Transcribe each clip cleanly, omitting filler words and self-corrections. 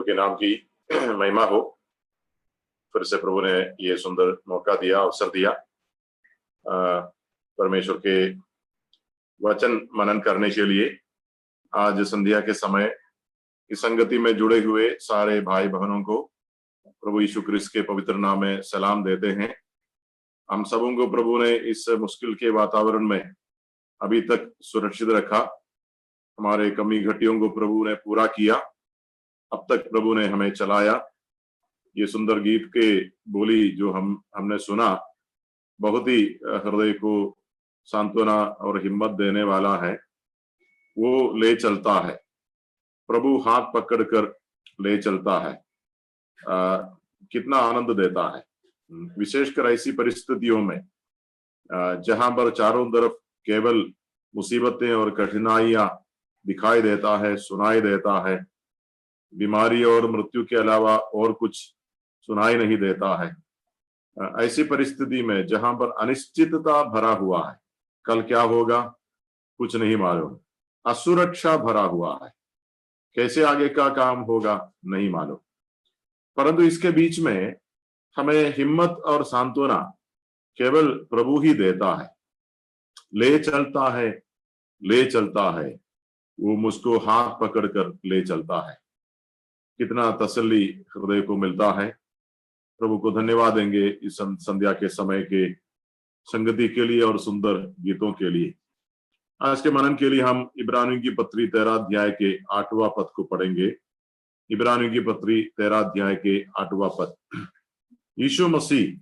के नाम की महिमा हो। फिर से प्रभु ने ये सुंदर मौका दिया, अवसर दिया परमेश्वर के वचन मनन करने के लिए। आज संध्या के समय की संगति में जुड़े हुए सारे भाई बहनों को प्रभु यीशु क्रिस्त के पवित्र नाम में सलाम देते हैं। हम सबों को प्रभु ने इस मुश्किल के वातावरण में अभी तक सुरक्षित रखा। हमारे कमी घटियों को प्रभु ने पूरा किया। अब तक प्रभु ने हमें चलाया। ये सुंदर गीत के बोली जो हमने सुना बहुत ही हृदय को सांत्वना और हिम्मत देने वाला है। वो ले चलता है, प्रभु हाथ पकड़कर ले चलता है। कितना आनंद देता है, विशेषकर ऐसी परिस्थितियों में जहां पर चारों तरफ केवल मुसीबतें और कठिनाइयां दिखाई देता है, सुनाई देता है। बीमारी और मृत्यु के अलावा और कुछ सुनाई नहीं देता है। ऐसी परिस्थिति में जहां पर अनिश्चितता भरा हुआ है, कल क्या होगा कुछ नहीं मालूम, असुरक्षा भरा हुआ है, कैसे आगे का काम होगा नहीं मालूम, परंतु इसके बीच में हमें हिम्मत और सांत्वना केवल प्रभु ही देता है। ले चलता है, ले चलता है, वो मुझको हाथ पकड़कर ले चलता है। कितना तसल्ली हृदय को मिलता है। प्रभु को धन्यवाद देंगे इस संध्या के समय के संगति के लिए और सुंदर गीतों के लिए। आज के मनन के लिए हम इब्रानियों की पत्री 13 अध्याय के 8वां पद को पढ़ेंगे। इब्रानियों की पत्री 13 अध्याय के 8वां पद। यीशु मसीह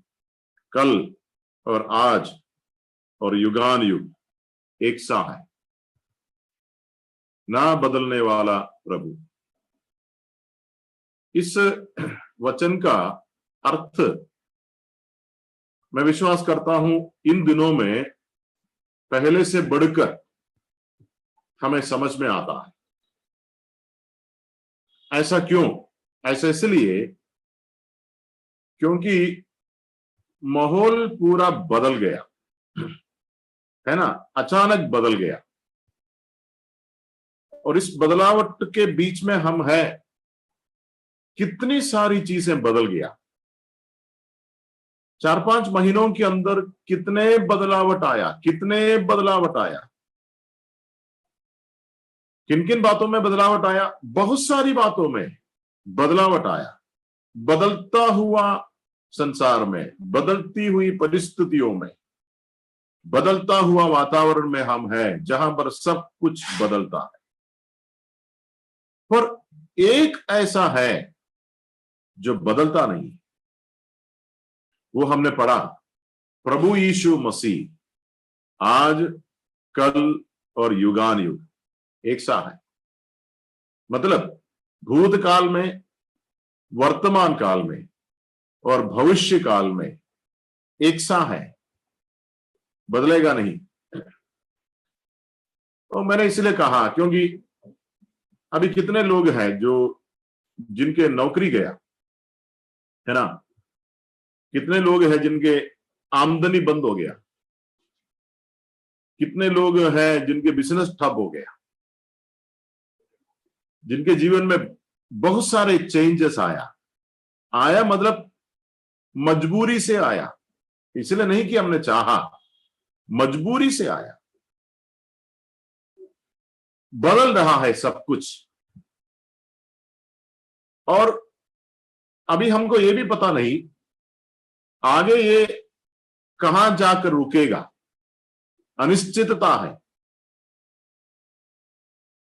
कल और आज और युगान युग एक सा है, ना बदलने वाला प्रभु। इस वचन का अर्थ मैं विश्वास करता हूं इन दिनों में पहले से बढ़कर हमें समझ में आता है। ऐसा क्यों? ऐसा इसलिए क्योंकि माहौल पूरा बदल गया है ना, अचानक बदल गया। और इस बदलावट के बीच में हम हैं। कितनी सारी चीजें बदल गया। 4-5 महीनों के अंदर कितने बदलावट आया, कितने बदलावट आया। किन किन बातों में बदलावट आया? बहुत सारी बातों में बदलावट आया। बदलता हुआ संसार में, बदलती हुई परिस्थितियों में, बदलता हुआ वातावरण में हम हैं जहां पर सब कुछ बदलता है। पर एक ऐसा है जो बदलता नहीं, वो हमने पढ़ा, प्रभु यीशु मसीह आज कल और युगान युग एक सा है। मतलब भूतकाल में, वर्तमान काल में और भविष्य काल में एक सा है, बदलेगा नहीं। तो मैंने इसलिए कहा क्योंकि अभी कितने लोग हैं जो जिनके नौकरी गया है ना, कितने लोग हैं जिनके आमदनी बंद हो गया, कितने लोग हैं जिनके बिजनेस ठप हो गया, जिनके जीवन में बहुत सारे चेंजेस आया मतलब मजबूरी से आया, इसलिए नहीं कि हमने चाहा, मजबूरी से आया। बदल रहा है सब कुछ। और अभी हमको ये भी पता नहीं आगे ये कहां जाकर रुकेगा, अनिश्चितता है।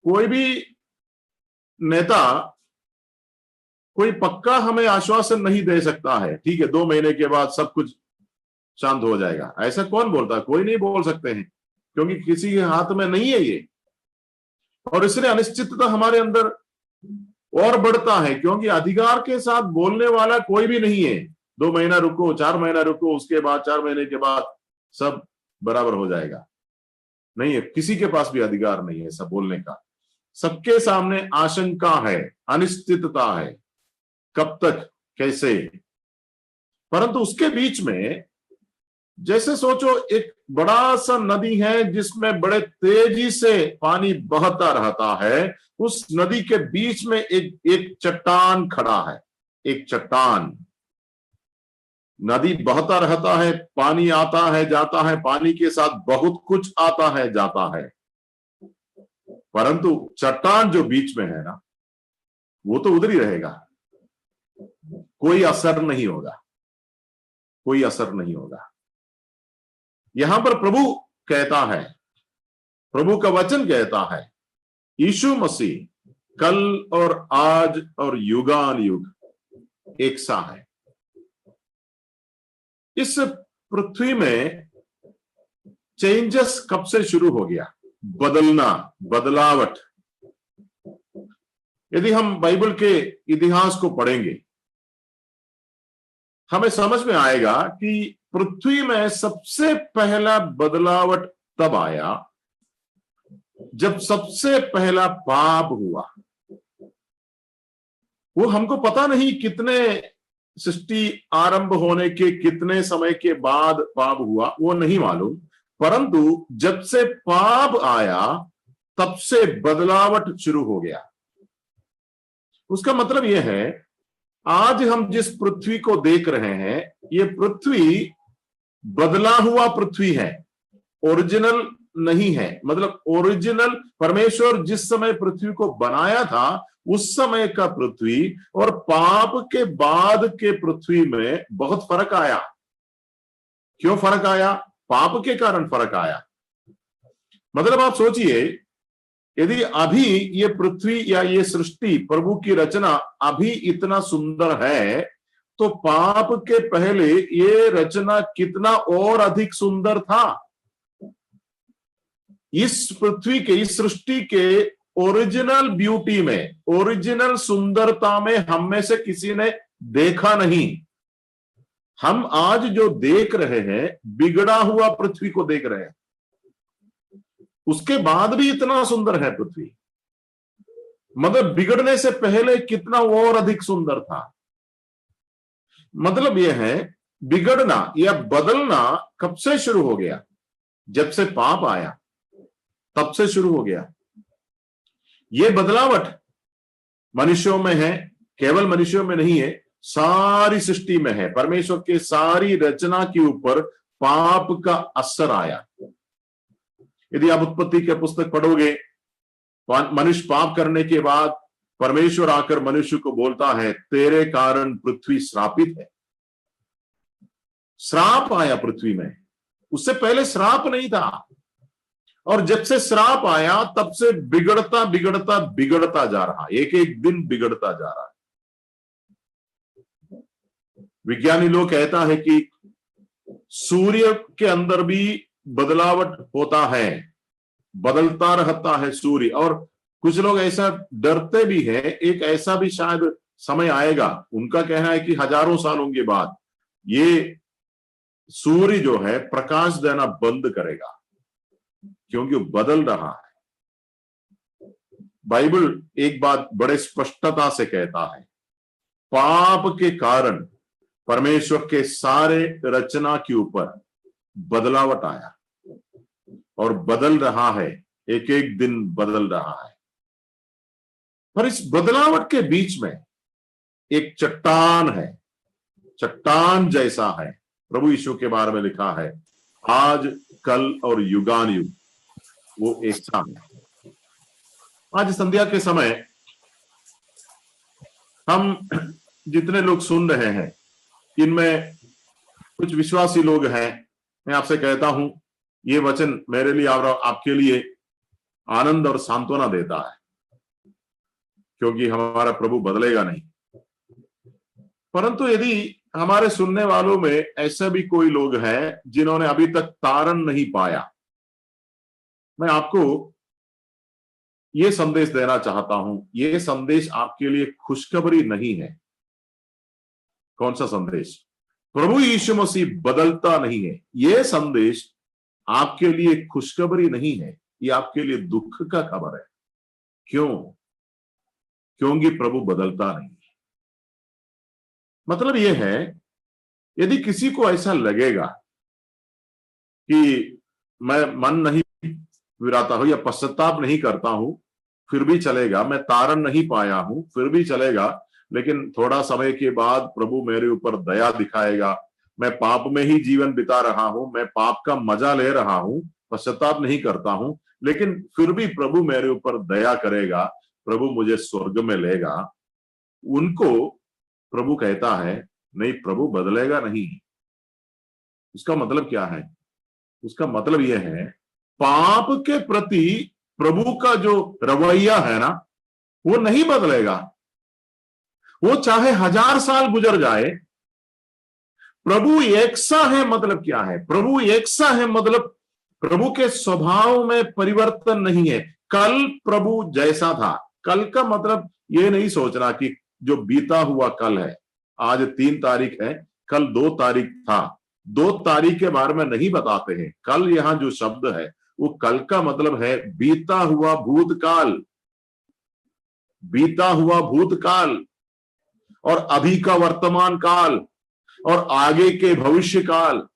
कोई भी नेता कोई पक्का हमें आश्वासन नहीं दे सकता है, ठीक है 2 महीने के बाद सब कुछ शांत हो जाएगा। ऐसा कौन बोलता है? कोई नहीं बोल सकते हैं, क्योंकि किसी के हाथ में नहीं है ये। और इसलिए अनिश्चितता हमारे अंदर और बढ़ता है, क्योंकि अधिकार के साथ बोलने वाला कोई भी नहीं है। 2 महीना रुको, 4 महीना रुको, उसके बाद 4 महीने के बाद सब बराबर हो जाएगा। नहीं है, किसी के पास भी अधिकार नहीं है सब बोलने का। सबके सामने आशंका है, अनिश्चितता है, कब तक, कैसे। परंतु उसके बीच में जैसे सोचो एक बड़ा सा नदी है जिसमें बड़े तेजी से पानी बहता रहता है, उस नदी के बीच में एक एक चट्टान खड़ा है। एक चट्टान, नदी बहता रहता है, पानी आता है जाता है, पानी के साथ बहुत कुछ आता है जाता है, परंतु चट्टान जो बीच में है ना, वो तो उधर ही रहेगा, कोई असर नहीं होगा, कोई असर नहीं होगा। यहां पर प्रभु कहता है, प्रभु का वचन कहता है, यीशु मसीह कल और आज और युगान युग एक सा है। इस पृथ्वी में चेंजेस कब से शुरू हो गया? बदलना, बदलावट। यदि हम बाइबल के इतिहास को पढ़ेंगे, हमें समझ में आएगा कि पृथ्वी में सबसे पहला बदलावट तब आया जब सबसे पहला पाप हुआ। वो हमको पता नहीं कितने सृष्टि आरंभ होने के कितने समय के बाद पाप हुआ, वो नहीं मालूम, परंतु जब से पाप आया तब से बदलावट शुरू हो गया। उसका मतलब यह है, आज हम जिस पृथ्वी को देख रहे हैं, ये पृथ्वी बदला हुआ पृथ्वी है, ओरिजिनल नहीं है। मतलब ओरिजिनल परमेश्वर जिस समय पृथ्वी को बनाया था उस समय का पृथ्वी और पाप के बाद के पृथ्वी में बहुत फर्क आया। क्यों फर्क आया? पाप के कारण फर्क आया। मतलब आप सोचिए, यदि अभी ये पृथ्वी या ये सृष्टि, प्रभु की रचना अभी इतना सुंदर है, तो पाप के पहले ये रचना कितना और अधिक सुंदर था। इस पृथ्वी के, इस सृष्टि के ओरिजिनल ब्यूटी में, ओरिजिनल सुंदरता में हम में से किसी ने देखा नहीं। हम आज जो देख रहे हैं, बिगड़ा हुआ पृथ्वी को देख रहे हैं। उसके बाद भी इतना सुंदर है पृथ्वी, मतलब बिगड़ने से पहले कितना और अधिक सुंदर था। मतलब यह है, बिगड़ना या बदलना कब से शुरू हो गया? जब से पाप आया तब से शुरू हो गया। ये बदलावट मनुष्यों में है, केवल मनुष्यों में नहीं है, सारी सृष्टि में है। परमेश्वर के सारी रचना के ऊपर पाप का असर आया। यदि आप उत्पत्ति के पुस्तक पढ़ोगे, मनुष्य पाप करने के बाद परमेश्वर आकर मनुष्य को बोलता है, तेरे कारण पृथ्वी श्रापित है। श्राप आया पृथ्वी में, उससे पहले श्राप नहीं था। और जब से श्राप आया तब से बिगड़ता बिगड़ता बिगड़ता जा रहा, एक एक दिन बिगड़ता जा रहा है। विज्ञानी लोग कहता है कि सूर्य के अंदर भी बदलावट होता है, बदलता रहता है सूर्य। और कुछ लोग ऐसा डरते भी है, एक ऐसा भी शायद समय आएगा, उनका कहना है कि हजारों सालों के बाद ये सूर्य जो है प्रकाश देना बंद करेगा, क्योंकि वो बदल रहा है। बाइबल एक बात बड़े स्पष्टता से कहता है, पाप के कारण परमेश्वर के सारे रचना के ऊपर बदलावट आया और बदल रहा है, एक एक दिन बदल रहा है। पर इस बदलावट के बीच में एक चट्टान है, चट्टान जैसा है। प्रभु यीशु के बारे में लिखा है, आज कल और युगान युग वो एक सा है। आज संध्या के समय हम जितने लोग सुन रहे हैं, इनमें कुछ विश्वासी लोग हैं। मैं आपसे कहता हूं, ये वचन मेरे लिए और आपके लिए आनंद और सांत्वना देता है, क्योंकि हमारा प्रभु बदलेगा नहीं। परंतु यदि हमारे सुनने वालों में ऐसे भी कोई लोग हैं जिन्होंने अभी तक तारण नहीं पाया, मैं आपको ये संदेश देना चाहता हूं। ये संदेश आपके लिए खुशखबरी नहीं है। कौन सा संदेश? प्रभु यीशु मसीह बदलता नहीं है। यह संदेश आपके लिए खुशखबरी नहीं है, ये आपके लिए दुख का खबर है। क्यों? क्योंकि प्रभु बदलता नहीं है। मतलब यह है, यदि किसी को ऐसा लगेगा कि मैं मन नहीं फिराता हूं या पश्चाताप नहीं करता हूं फिर भी चलेगा, मैं तारण नहीं पाया हूं फिर भी चलेगा, लेकिन थोड़ा समय के बाद प्रभु मेरे ऊपर दया दिखाएगा, मैं पाप में ही जीवन बिता रहा हूं, मैं पाप का मजा ले रहा हूं, पश्चाताप नहीं करता हूं, लेकिन फिर भी प्रभु मेरे ऊपर दया करेगा, प्रभु मुझे स्वर्ग में लेगा, उनको प्रभु कहता है नहीं, प्रभु बदलेगा नहीं। उसका मतलब क्या है? उसका मतलब यह है, पाप के प्रति प्रभु का जो रवैया है ना, वो नहीं बदलेगा। वो चाहे 1000 साल गुजर जाए, प्रभु एक सा है। मतलब क्या है? प्रभु एक सा है मतलब प्रभु के स्वभाव में परिवर्तन नहीं है। कल प्रभु जैसा था, कल का मतलब ये नहीं सोचना कि जो बीता हुआ कल है, आज 3 तारीख है, कल 2 तारीख था, 2 तारीख के बारे में नहीं बताते हैं। कल यहां जो शब्द है वो कल का मतलब है बीता हुआ भूतकाल, बीता हुआ भूतकाल, और अभी का वर्तमान काल, और आगे के भविष्य काल।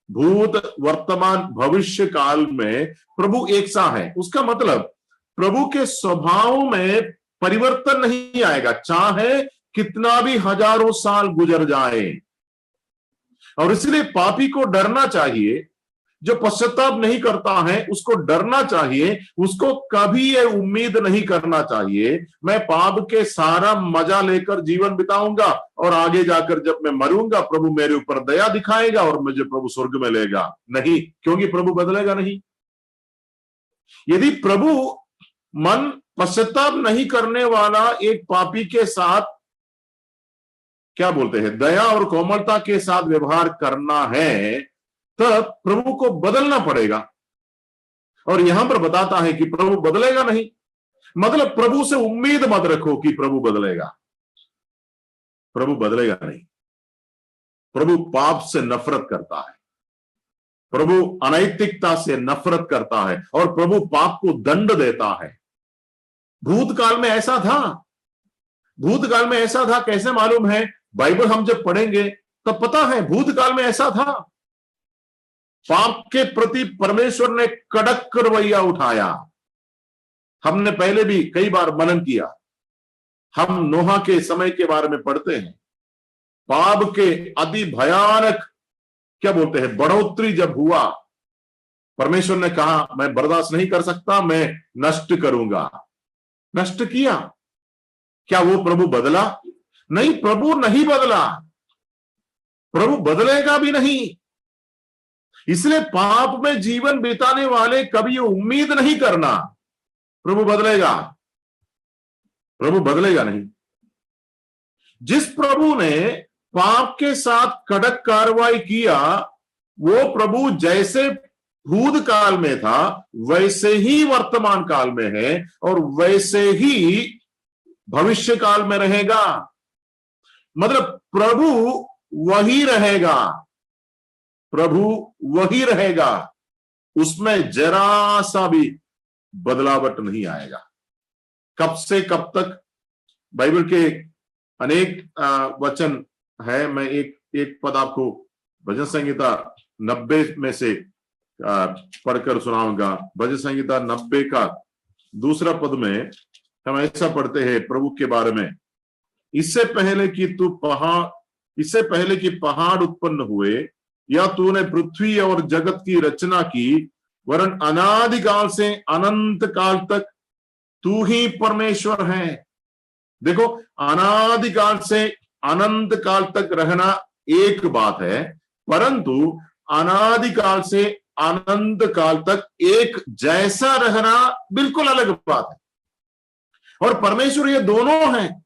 भूत वर्तमान भविष्य काल में प्रभु एक सा है। उसका मतलब प्रभु के स्वभाव में परिवर्तन नहीं आएगा, चाहे कितना भी हजारों साल गुजर जाए। और इसलिए पापी को डरना चाहिए, जो पश्चाताप नहीं करता है उसको डरना चाहिए, उसको कभी ये उम्मीद नहीं करना चाहिए मैं पाप के सारा मजा लेकर जीवन बिताऊंगा और आगे जाकर जब मैं मरूंगा प्रभु मेरे ऊपर दया दिखाएगा और मुझे प्रभु स्वर्ग में लेगा। नहीं, क्योंकि प्रभु बदलेगा नहीं। यदि प्रभु मन पश्चाताप नहीं करने वाला एक पापी के साथ क्या बोलते हैं, दया और कोमलता के साथ व्यवहार करना है, तब प्रभु को बदलना पड़ेगा। और यहां पर बताता है कि प्रभु बदलेगा नहीं। मतलब प्रभु से उम्मीद मत रखो कि प्रभु बदलेगा। प्रभु बदलेगा नहीं। प्रभु पाप से नफरत करता है, प्रभु अनैतिकता से नफरत करता है, और प्रभु पाप को दंड देता है। भूतकाल में ऐसा था, भूतकाल में ऐसा था। कैसे मालूम है? बाइबल हम जब पढ़ेंगे तब पता है भूतकाल में ऐसा था। पाप के प्रति परमेश्वर ने कड़क रवैया उठाया। हमने पहले भी कई बार मनन किया। हम नोहा के समय के बारे में पढ़ते हैं। पाप के अति भयानक क्या बोलते हैं बढ़ोतरी जब हुआ, परमेश्वर ने कहा मैं बर्दाश्त नहीं कर सकता, मैं नष्ट करूंगा। नष्ट किया। क्या वो प्रभु बदला? नहीं, प्रभु नहीं बदला, प्रभु बदलेगा भी नहीं। इसलिए पाप में जीवन बिताने वाले कभी उम्मीद नहीं करना प्रभु बदलेगा। प्रभु बदलेगा नहीं। जिस प्रभु ने पाप के साथ कड़क कार्रवाई किया, वो प्रभु जैसे भूतकाल में था वैसे ही वर्तमान काल में है और वैसे ही भविष्य काल में रहेगा। मतलब प्रभु वही रहेगा, प्रभु वही रहेगा, उसमें जरा सा भी बदलावट नहीं आएगा। कब से कब तक? बाइबल के अनेक वचन है। मैं एक पद आपको भजन संहिता 90 में से पढ़कर सुनाऊंगा। भजन संहिता 90 का दूसरा पद में हम ऐसा पढ़ते हैं प्रभु के बारे में, इससे पहले कि पहाड़ उत्पन्न हुए या तूने पृथ्वी और जगत की रचना की, वरन अनादिकाल से अनंत काल तक तू ही परमेश्वर है। देखो, अनादिकाल से अनंत काल तक रहना एक बात है, परंतु अनादिकाल से अनंत काल तक एक जैसा रहना बिल्कुल अलग बात है। और परमेश्वर ये दोनों हैं।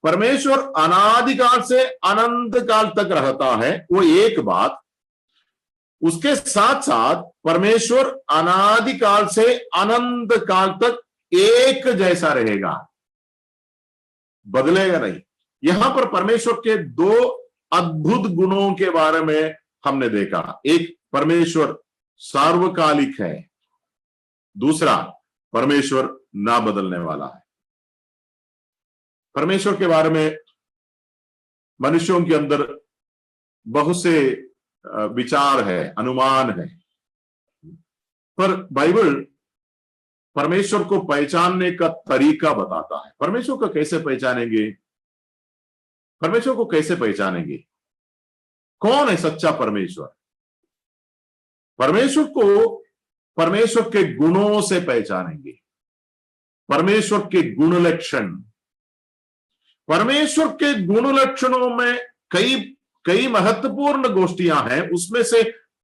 परमेश्वर अनादिकाल से अनंत काल तक रहता है, वो एक बात। उसके साथ साथ परमेश्वर अनादिकाल से अनंत काल तक एक जैसा रहेगा, बदलेगा नहीं। यहां पर परमेश्वर के 2 अद्भुत गुणों के बारे में हमने देखा। एक, परमेश्वर सार्वकालिक है। दूसरा, परमेश्वर ना बदलने वाला है। परमेश्वर के बारे में मनुष्यों के अंदर बहुत से विचार है, अनुमान है। पर बाइबल परमेश्वर को पहचानने का तरीका बताता है। परमेश्वर को कैसे पहचानेंगे? परमेश्वर को कैसे पहचानेंगे? कौन है सच्चा परमेश्वर? परमेश्वर को परमेश्वर के गुणों से पहचानेंगे। परमेश्वर के गुण लक्षण, परमेश्वर के गुण लक्षणों में कई कई महत्वपूर्ण गोष्ठियां हैं। उसमें से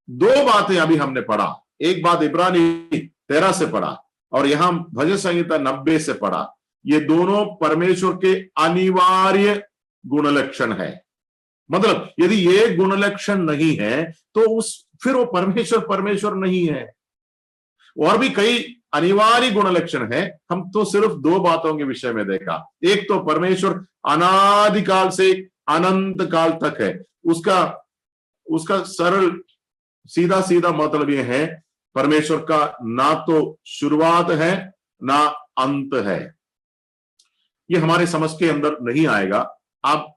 दो बातें अभी हमने पढ़ा। एक बात इब्रानी 13 से पढ़ा और यहां भजन संहिता 90 से पढ़ा। ये दोनों परमेश्वर के अनिवार्य गुण लक्षण है। मतलब यदि ये गुण लक्षण नहीं है तो फिर वो परमेश्वर नहीं है। और भी कई अनिवार्य गुण लक्षण है। हम तो सिर्फ दो बातों के विषय में देखा। एक तो परमेश्वर अनादिकाल से अनंत काल तक है। उसका सरल सीधा सीधा मतलब यह है, परमेश्वर का ना तो शुरुआत है ना अंत है। ये हमारे समझ के अंदर नहीं आएगा। आप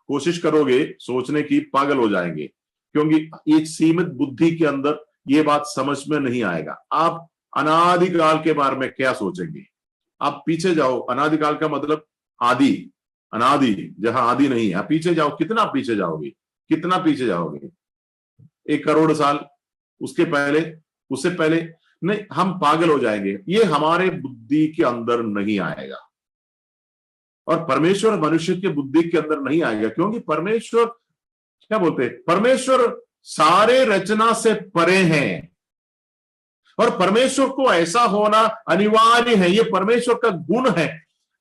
कोशिश करोगे सोचने की, पागल हो जाएंगे, क्योंकि एक सीमित बुद्धि के अंदर ये बात समझ में नहीं आएगा। आप अनादिकाल के बारे में क्या सोचेंगे? आप पीछे जाओ। अनादिकाल का मतलब आदि, अनादि, जहां आदि नहीं है। आप पीछे जाओ। कितना पीछे जाओगे? कितना पीछे जाओगे? 1 करोड़ साल, उसके पहले, उससे पहले? नहीं, हम पागल हो जाएंगे। ये हमारे बुद्धि के अंदर नहीं आएगा। और परमेश्वर मनुष्य के बुद्धि के अंदर नहीं आएगा, क्योंकि परमेश्वर क्या बोलते हैं, परमेश्वर सारे रचना से परे हैं और परमेश्वर को ऐसा होना अनिवार्य है। ये परमेश्वर का गुण है।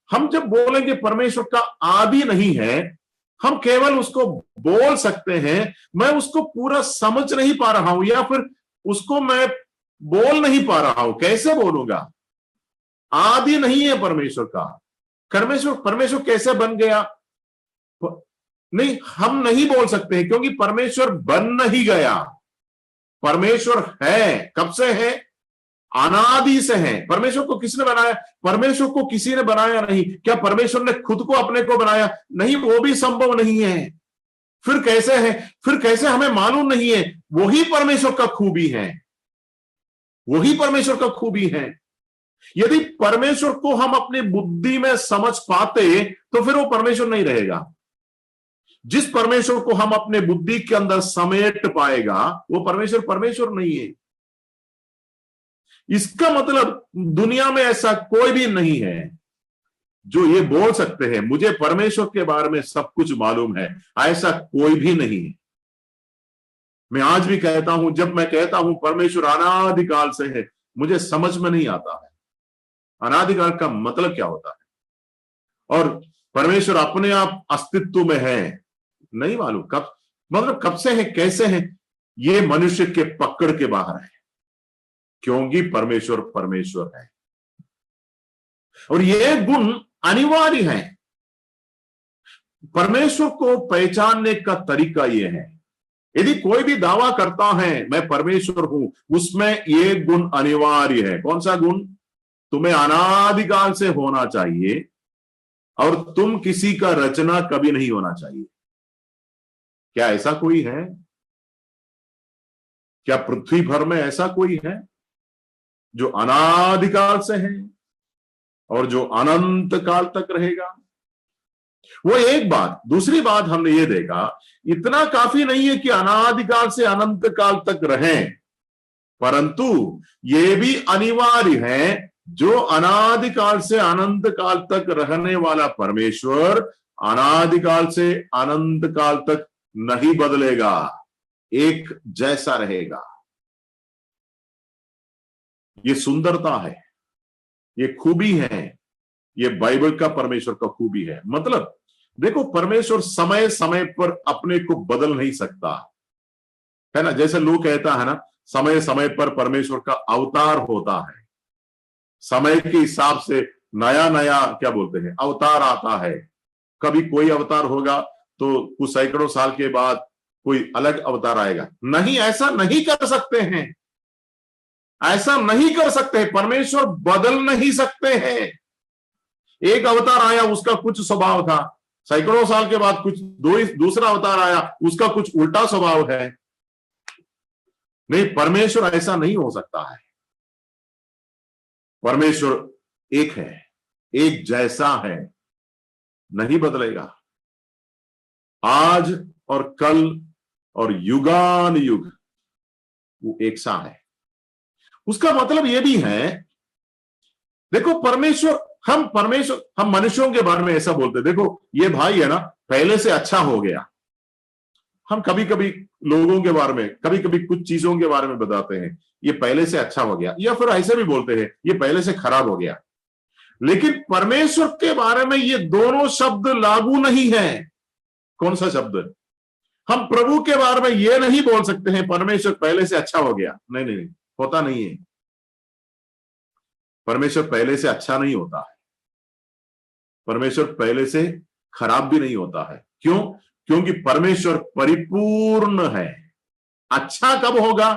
हम जब बोलेंगे परमेश्वर का आदि नहीं है, हम केवल उसको बोल सकते हैं। मैं उसको पूरा समझ नहीं पा रहा हूं, या फिर उसको मैं बोल नहीं पा रहा हूं। कैसे बोलूंगा? आदि नहीं है परमेश्वर का। परमेश्वर कैसे बन गया? नहीं, हम नहीं बोल सकते हैं, क्योंकि परमेश्वर बन नहीं गया। परमेश्वर है। कब से है? अनादि से है। परमेश्वर को किसने बनाया? परमेश्वर को किसी ने बनाया नहीं। क्या परमेश्वर ने खुद को अपने को बनाया? नहीं, वो भी संभव नहीं है। फिर कैसे है? फिर कैसे हमें मालूम नहीं है। वही परमेश्वर का खूबी है। वही परमेश्वर का खूबी है। यदि परमेश्वर को हम अपनी बुद्धि में समझ पाते तो फिर वो परमेश्वर नहीं रहेगा। जिस परमेश्वर को हम अपने बुद्धि के अंदर समेट पाएगा वो परमेश्वर नहीं है। इसका मतलब दुनिया में ऐसा कोई भी नहीं है जो ये बोल सकते हैं मुझे परमेश्वर के बारे में सब कुछ मालूम है। ऐसा कोई भी नहीं है। मैं आज भी कहता हूं, जब मैं कहता हूं परमेश्वर अनादिकाल से है, मुझे समझ में नहीं आता है अनादिकाल का मतलब क्या होता है। और परमेश्वर अपने आप अस्तित्व में है, नहीं मालूम कब, मतलब कब से है, कैसे है, ये मनुष्य के पकड़ के बाहर है, क्योंकि परमेश्वर है। और ये गुण अनिवार्य है। परमेश्वर को पहचानने का तरीका यह है, यदि कोई भी दावा करता है मैं परमेश्वर हूं, उसमें ये गुण अनिवार्य है। कौन सा गुण? तुम्हें अनादिकाल से होना चाहिए और तुम किसी का रचना कभी नहीं होना चाहिए। क्या ऐसा कोई है? क्या पृथ्वी भर में ऐसा कोई है जो अनादिकाल से है और जो अनंत काल तक रहेगा? वो एक बात। दूसरी बात हमने ये देखा, इतना काफी नहीं है कि अनादिकाल से अनंत काल तक रहें, परंतु ये भी अनिवार्य है जो अनादिकाल से अनंत काल तक रहने वाला परमेश्वर अनादिकाल से अनंत काल तक नहीं बदलेगा, एक जैसा रहेगा। ये सुंदरता है, ये खूबी है, ये बाइबल का परमेश्वर का खूबी है। मतलब देखो, परमेश्वर समय समय पर अपने को बदल नहीं सकता है ना। जैसे लोग कहता है ना, समय समय पर परमेश्वर का अवतार होता है। समय के हिसाब से नया नया क्या बोलते हैं, अवतार आता है। कभी कोई अवतार होगा तो कुछ सैकड़ों साल के बाद कोई अलग अवतार आएगा। नहीं, ऐसा नहीं कर सकते हैं, ऐसा नहीं कर सकते। परमेश्वर बदल नहीं सकते हैं। एक अवतार आया, उसका कुछ स्वभाव था, सैकड़ों साल के बाद कुछ दूसरा अवतार आया, उसका कुछ उल्टा स्वभाव है। नहीं, परमेश्वर ऐसा नहीं हो सकता है। परमेश्वर एक है, एक जैसा है, नहीं बदलेगा। आज और कल और युगान युग वो एक सा है। उसका मतलब यह भी है, देखो हम मनुष्यों के बारे में ऐसा बोलते, देखो ये भाई है ना पहले से अच्छा हो गया। हम कभी कभी लोगों के बारे में, कभी कभी कुछ चीजों के बारे में बताते हैं, ये पहले से अच्छा हो गया, या फिर ऐसे भी बोलते हैं ये पहले से खराब हो गया। लेकिन परमेश्वर के बारे में ये दोनों शब्द लागू नहीं है। कौन सा शब्द? हम प्रभु के बारे में ये नहीं बोल सकते हैं परमेश्वर पहले से अच्छा हो गया। नहीं नहीं, होता नहीं है। परमेश्वर पहले से अच्छा नहीं होता है, परमेश्वर पहले से खराब भी नहीं होता है। क्यों? क्योंकि परमेश्वर परिपूर्ण है। अच्छा कब होगा?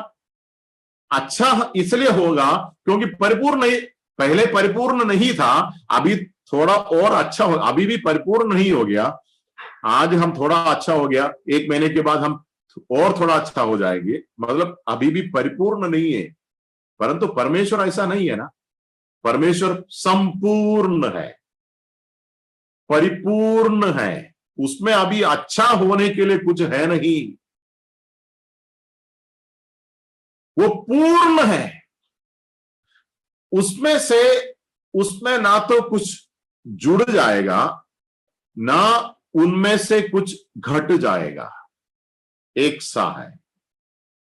अच्छा इसलिए होगा क्योंकि परिपूर्ण नहीं, पहले परिपूर्ण नहीं था, अभी थोड़ा और अच्छा हो, अभी भी परिपूर्ण नहीं हो गया। आज हम थोड़ा अच्छा हो गया, 1 महीने के बाद हम और थोड़ा अच्छा हो जाएंगे, मतलब अभी भी परिपूर्ण नहीं है। परंतु परमेश्वर ऐसा नहीं है ना, परमेश्वर संपूर्ण है, परिपूर्ण है, उसमें अभी अच्छा होने के लिए कुछ है नहीं, वो पूर्ण है। उसमें ना तो कुछ जुड़ जाएगा, ना उनमें से कुछ घट जाएगा। एक सा है,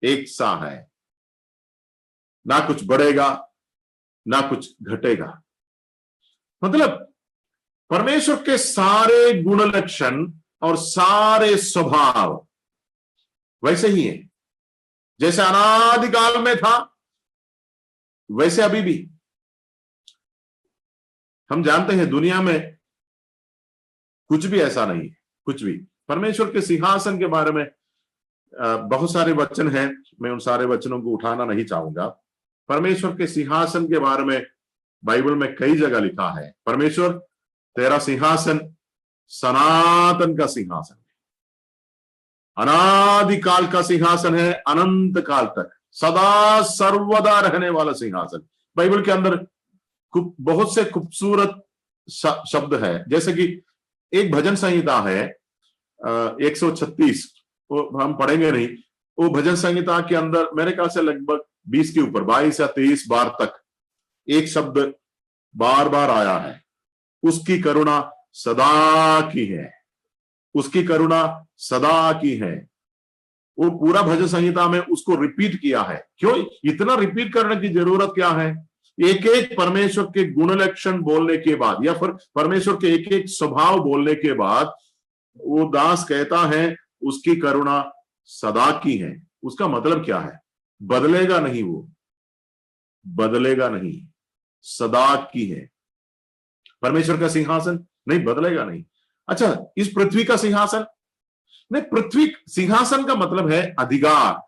एक सा है, ना कुछ बढ़ेगा ना कुछ घटेगा। मतलब परमेश्वर के सारे गुण लक्षण और सारे स्वभाव वैसे ही है, जैसे अनादिकाल में था वैसे अभी भी। हम जानते हैं दुनिया में कुछ भी ऐसा नहीं है, कुछ भी। परमेश्वर के सिंहासन के बारे में बहुत सारे वचन हैं, मैं उन सारे वचनों को उठाना नहीं चाहूंगा। परमेश्वर के सिंहासन के बारे में बाइबल में कई जगह लिखा है, परमेश्वर तेरा सिंहासन सनातन का सिंहासन है, अनादिकाल का सिंहासन है, अनंत काल तक सदा सर्वदा रहने वाला सिंहासन। बाइबल के अंदर बहुत से खूबसूरत शब्द है, जैसे कि एक भजन संहिता है 136, वो हम पढ़ेंगे नहीं। वो भजन संहिता के अंदर मेरे ख्याल से लगभग 20 के ऊपर 22 या 23 बार तक एक शब्द बार बार आया है, उसकी करुणा सदा की है, उसकी करुणा सदा की है। वो पूरा भजन संहिता में उसको रिपीट किया है। क्यों इतना रिपीट करने की जरूरत क्या है? एक एक परमेश्वर के गुण लक्षण बोलने के बाद, या फिर परमेश्वर के एक एक स्वभाव बोलने के बाद वो दास कहता है उसकी करुणा सदा की है। उसका मतलब क्या है? बदलेगा नहीं, वो बदलेगा नहीं, सदा की है। परमेश्वर का सिंहासन नहीं बदलेगा नहीं। अच्छा, इस पृथ्वी का सिंहासन नहीं, पृथ्वी सिंहासन का मतलब है अधिकार,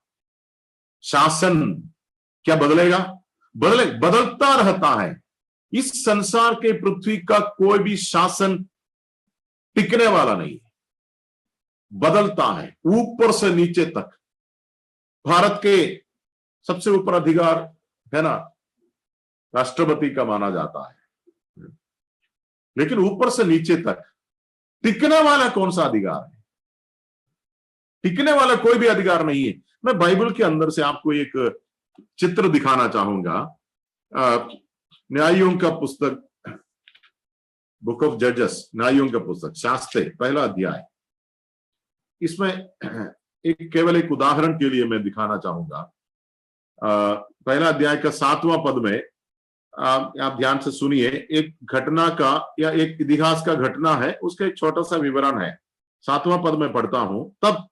शासन। क्या बदलेगा? बदलता रहता है। इस संसार के पृथ्वी का कोई भी शासन टिकने वाला नहीं है, बदलता है ऊपर से नीचे तक। भारत के सबसे ऊपर अधिकार है ना राष्ट्रपति का माना जाता है, लेकिन ऊपर से नीचे तक टिकने वाला कौन सा अधिकार है? टिकने वाला कोई भी अधिकार नहीं है। मैं बाइबल के अंदर से आपको एक चित्र दिखाना चाहूंगा। न्यायों का पुस्तक, बुक ऑफ जजेस, न्यायों का पुस्तक, शास्त्र, पहला अध्याय। इसमें केवल एक उदाहरण के लिए मैं दिखाना चाहूंगा। पहला अध्याय का 7वां पद में आप ध्यान से सुनिए। एक घटना का या एक इतिहास का घटना है, उसका एक छोटा सा विवरण है। 7वां पद में पढ़ता हूं। तब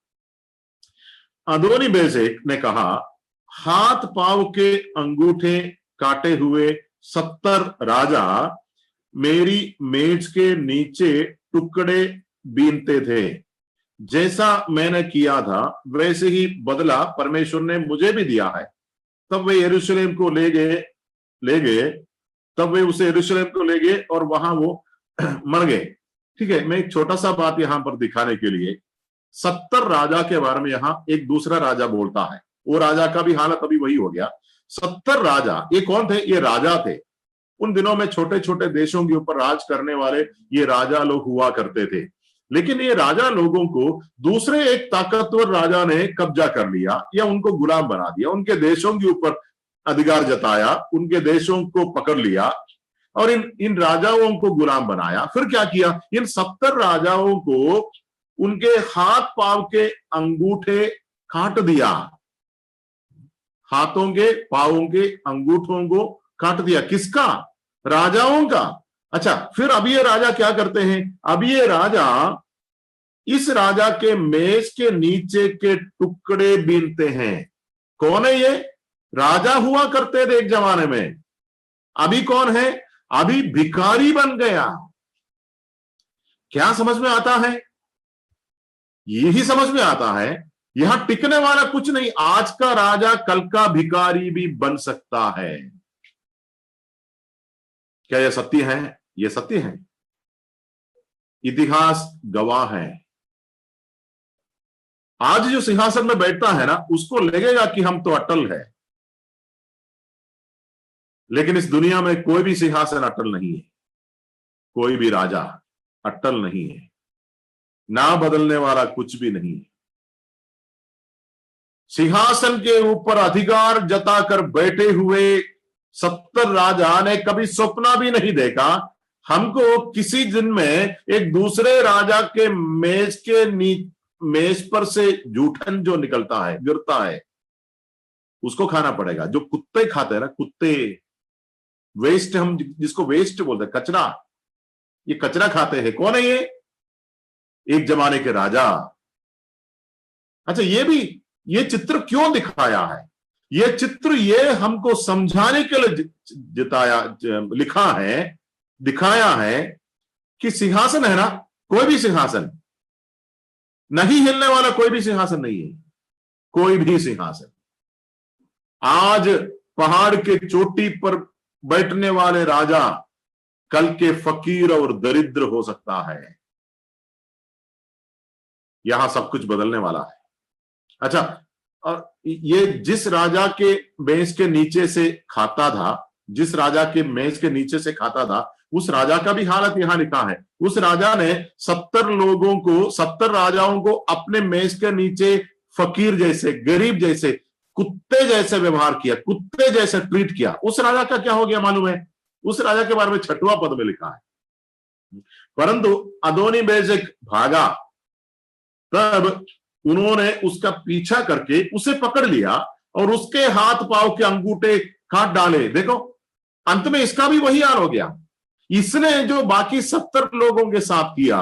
अदोनी बेजेक ने कहा, हाथ पांव के अंगूठे काटे हुए 70 राजा मेरी मेज के नीचे टुकड़े बीनते थे। जैसा मैंने किया था वैसे ही बदला परमेश्वर ने मुझे भी दिया है। तब वे यरूशलेम को ले गए तब वे उसे यरूशलेम को ले गए और वहां वो मर गए। ठीक है, मैं एक छोटा सा बात यहां पर दिखाने के लिए, 70 राजा के बारे में यहां एक दूसरा राजा बोलता है। वो राजा का भी हालत अभी वही हो गया। 70 राजा, ये कौन थे? ये राजा थे। उन दिनों में छोटे छोटे देशों के ऊपर राज करने वाले ये राजा लोग हुआ करते थे। लेकिन ये राजा लोगों को दूसरे एक ताकतवर राजा ने कब्जा कर लिया या उनको गुलाम बना दिया, उनके देशों के ऊपर अधिकार जताया, उनके देशों को पकड़ लिया और इन राजाओं को गुलाम बनाया। फिर क्या किया, इन 70 राजाओं को उनके हाथ पांव के अंगूठे काट दिया, हाथों के पांवों के अंगूठों को काट दिया। किसका? राजाओं का। अच्छा, फिर अब ये राजा क्या करते हैं, अब ये राजा इस राजा के मेज के नीचे के टुकड़े बीनते हैं। कौन है ये? राजा हुआ करते थे एक जमाने में, अभी कौन है? अभी भिखारी बन गया। क्या समझ में आता है? यही समझ में आता है, यहां टिकने वाला कुछ नहीं। आज का राजा कल का भिखारी भी बन सकता है। क्या यह सत्य है? यह सत्य है, इतिहास गवाह है। आज जो सिंहासन में बैठता है ना, उसको लगेगा कि हम तो अटल है, लेकिन इस दुनिया में कोई भी सिंहासन अटल नहीं है, कोई भी राजा अटल नहीं है, ना बदलने वाला कुछ भी नहीं है। सिंहासन के ऊपर अधिकार जताकर बैठे हुए 70 राजा ने कभी सपना भी नहीं देखा हमको किसी दिन में एक दूसरे राजा के मेज पर से जूठन जो निकलता है, गिरता है, उसको खाना पड़ेगा। जो कुत्ते खाते हैं ना, कुत्ते, वेस्ट, हम जिसको वेस्ट बोलते हैं, कचरा, ये कचरा खाते हैं। कौन है ये? एक जमाने के राजा। अच्छा, ये चित्र क्यों दिखाया है? ये चित्र ये हमको समझाने के लिए लिखा है, दिखाया है कि सिंहासन है ना, कोई भी सिंहासन नहीं हिलने वाला, कोई भी सिंहासन नहीं है, कोई भी सिंहासन। आज पहाड़ के चोटी पर बैठने वाले राजा कल के फकीर और दरिद्र हो सकता है। यहां सब कुछ बदलने वाला है। अच्छा, और ये जिस राजा के मेज के नीचे से खाता था, जिस राजा के मेज के नीचे से खाता था, उस राजा का भी हालत यहां लिखा है। उस राजा ने 70 राजाओं को अपने मेज के नीचे फकीर जैसे, गरीब जैसे, कुत्ते जैसे व्यवहार किया, कुत्ते जैसे ट्रीट किया। उस राजा का क्या हो गया मालूम है? उस राजा के बारे में 6वां पद में लिखा है, परंतु अदोनी बेजेक भागा, तब उन्होंने उसका पीछा करके उसे पकड़ लिया और उसके हाथ पांव के अंगूठे काट डाले। देखो, अंत में इसका भी वही हाल हो गया। इसने जो बाकी 70 लोगों के साथ किया,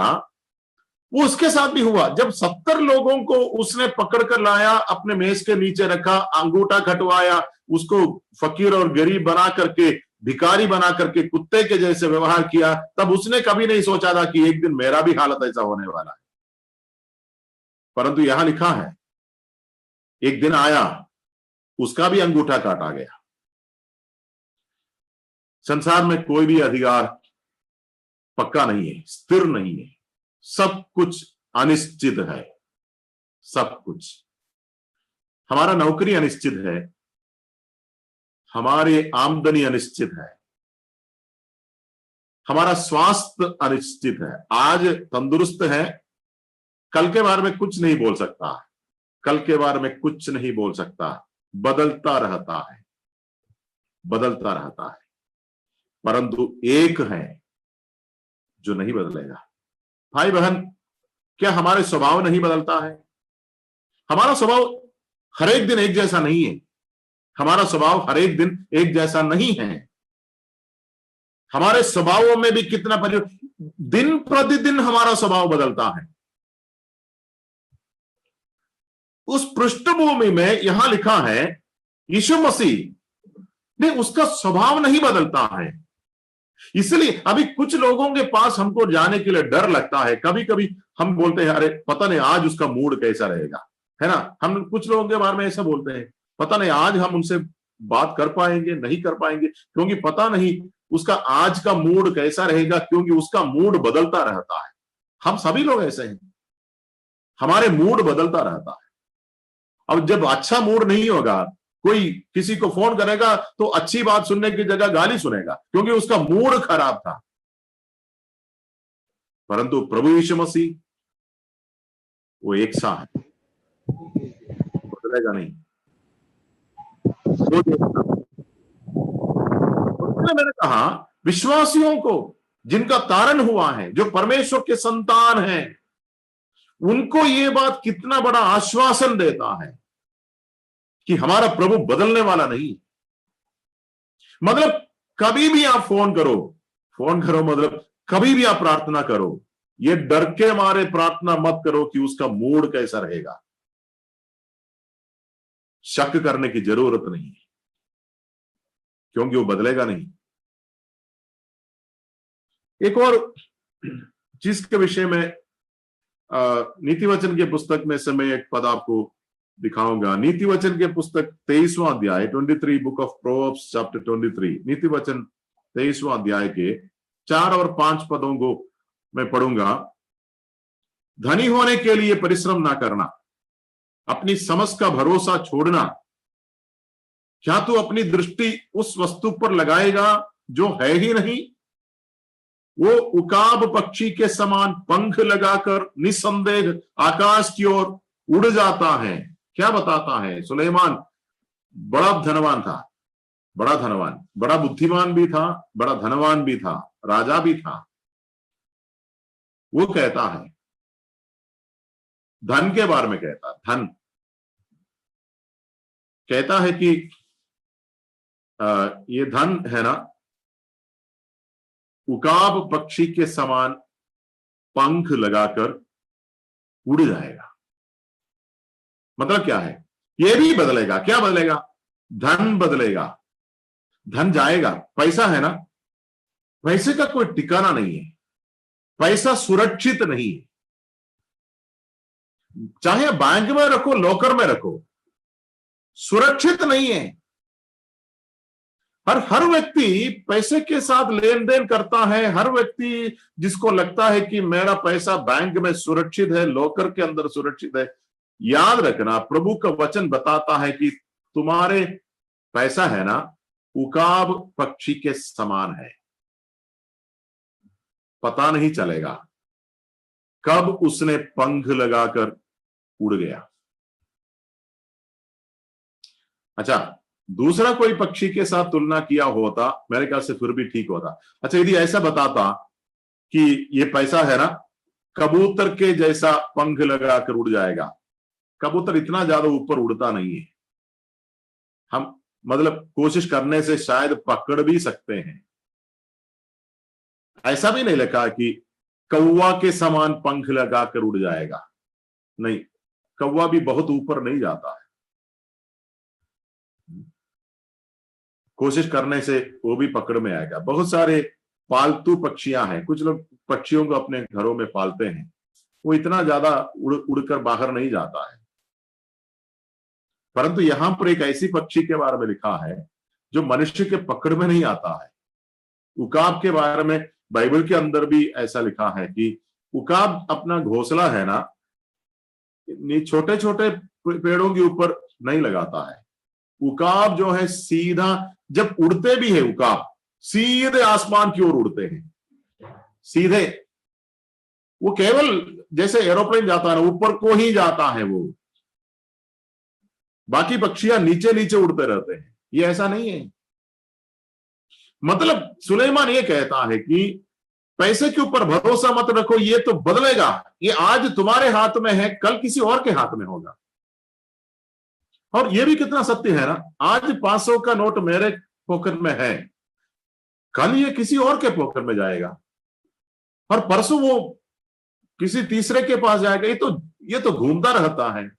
वो उसके साथ भी हुआ। जब 70 लोगों को उसने पकड़ कर लाया, अपने मेज के नीचे रखा, अंगूठा कटवाया, उसको फकीर और गरीब बना करके, भिखारी बना करके, कुत्ते के जैसे व्यवहार किया, तब उसने कभी नहीं सोचा था कि एक दिन मेरा भी हालत ऐसा होने वाला है। परंतु यहां लिखा है, एक दिन आया, उसका भी अंगूठा काटा गया। संसार में कोई भी अधिकार पक्का नहीं है, स्थिर नहीं है, सब कुछ अनिश्चित है। सब कुछ, हमारा नौकरी अनिश्चित है, हमारी आमदनी अनिश्चित है, हमारा स्वास्थ्य अनिश्चित है। आज तंदुरुस्त है, कल के बारे में कुछ नहीं बोल सकता, कल के बारे में कुछ नहीं बोल सकता, बदलता रहता है, बदलता रहता है। परंतु एक है जो नहीं बदलेगा। भाई बहन, क्या हमारे स्वभाव नहीं बदलता है? हमारा स्वभाव हर एक दिन एक जैसा नहीं है, हमारा स्वभाव हर एक दिन एक जैसा नहीं है। हमारे स्वभावों में भी कितना परिवर्तन, दिन प्रतिदिन हमारा स्वभाव बदलता है। उस पृष्ठभूमि में यहां लिखा है, यीशु मसीह ने, उसका स्वभाव नहीं बदलता है। इसलिए अभी कुछ लोगों के पास हमको जाने के लिए डर लगता है। कभी कभी हम बोलते हैं, अरे पता नहीं आज उसका मूड कैसा रहेगा, है ना। हम कुछ लोगों के बारे में ऐसा बोलते हैं, पता नहीं आज हम उनसे बात कर पाएंगे नहीं कर पाएंगे, क्योंकि पता नहीं उसका आज का मूड कैसा रहेगा, क्योंकि उसका मूड बदलता रहता है। हम सभी लोग ऐसे हैं, हमारे मूड बदलता रहता है। अब जब अच्छा मूड नहीं होगा, कोई किसी को फोन करेगा तो अच्छी बात सुनने की जगह गाली सुनेगा, क्योंकि उसका मूड खराब था। परंतु प्रभु यीशु मसीह वो एक सा है, बदलेगा नहीं। वो मैंने कहा विश्वासियों को जिनका तारण हुआ है, जो परमेश्वर के संतान हैं, उनको ये बात कितना बड़ा आश्वासन देता है कि हमारा प्रभु बदलने वाला नहीं। मतलब कभी भी आप फोन करो मतलब कभी भी आप प्रार्थना करो, ये डर के मारे प्रार्थना मत करो कि उसका मूड कैसा रहेगा। शक करने की जरूरत नहीं है, क्योंकि वो बदलेगा नहीं। एक और चीज के विषय में नीति वचन के पुस्तक में से मैं एक पद आपको दिखाऊंगा। नीति वचन के पुस्तक 23वां अध्याय 23 बुक ऑफ प्रोवर्ब्स चैप्टर 23, नीति वचन 23वां अध्याय के 4 और 5 पदों को मैं पढ़ूंगा। धनी होने के लिए परिश्रम ना करना, अपनी समझ का भरोसा छोड़ना। क्या तू अपनी दृष्टि उस वस्तु पर लगाएगा जो है ही नहीं? वो उकाब पक्षी के समान पंख लगाकर निसंदेह आकाश की ओर उड़ जाता है। क्या बताता है? सुलेमान बड़ा धनवान था, बड़ा धनवान, बड़ा बुद्धिमान भी था, बड़ा धनवान भी था, राजा भी था। वो कहता है, धन के बारे में कहता, धन कहता है कि ये धन है ना, उकाब पक्षी के समान पंख लगाकर उड़ जाएगा। मतलब क्या है? ये भी बदलेगा। क्या बदलेगा? धन बदलेगा, धन जाएगा। पैसा है ना, पैसे का कोई ठिकाना नहीं है, पैसा सुरक्षित नहीं है। चाहे बैंक में रखो, लॉकर में रखो, सुरक्षित नहीं है। हर व्यक्ति पैसे के साथ लेन देन करता है। हर व्यक्ति जिसको लगता है कि मेरा पैसा बैंक में सुरक्षित है, लॉकर के अंदर सुरक्षित है। याद रखना, प्रभु का वचन बताता है कि तुम्हारे पैसा है ना, उकाब पक्षी के समान है। पता नहीं चलेगा कब उसने पंख लगाकर उड़ गया। अच्छा, दूसरा कोई पक्षी के साथ तुलना किया होता, मेरे ख्याल से फिर भी ठीक होता। अच्छा, यदि ऐसा बताता कि ये पैसा है ना, कबूतर के जैसा पंख लगाकर उड़ जाएगा। कबूतर इतना ज्यादा ऊपर उड़ता नहीं है, हम मतलब कोशिश करने से शायद पकड़ भी सकते हैं। ऐसा भी नहीं लिखा कि कौवा के समान पंख लगाकर उड़ जाएगा। नहीं, कौवा भी बहुत ऊपर नहीं जाता है, कोशिश करने से वो भी पकड़ में आएगा। बहुत सारे पालतू पक्षियां हैं, कुछ लोग पक्षियों को अपने घरों में पालते हैं, वो इतना ज्यादा उड़कर बाहर नहीं जाता है। परंतु यहां पर एक ऐसी पक्षी के बारे में लिखा है जो मनुष्य के पकड़ में नहीं आता है। उकाब के बारे में बाइबल के अंदर भी ऐसा लिखा है कि उकाब अपना घोंसला है ना, छोटे छोटे पेड़ों के ऊपर नहीं लगाता है। उकाब जो है सीधा, जब उड़ते भी है उकाब सीधे आसमान की ओर उड़ते हैं, सीधे। वो केवल जैसे एरोप्लेन जाता है ना, ऊपर को ही जाता है वो, बाकी पक्षियां नीचे नीचे उड़ते रहते हैं। ये ऐसा नहीं है। मतलब सुलेमान ये कहता है कि पैसे के ऊपर भरोसा मत रखो, ये तो बदलेगा। ये आज तुम्हारे हाथ में है, कल किसी और के हाथ में होगा। और ये भी कितना सत्य है ना, आज 500 का नोट मेरे पॉकेट में है, कल ये किसी और के पॉकेट में जाएगा, और परसों वो किसी तीसरे के पास जाएगा। ये तो घूमता रहता है।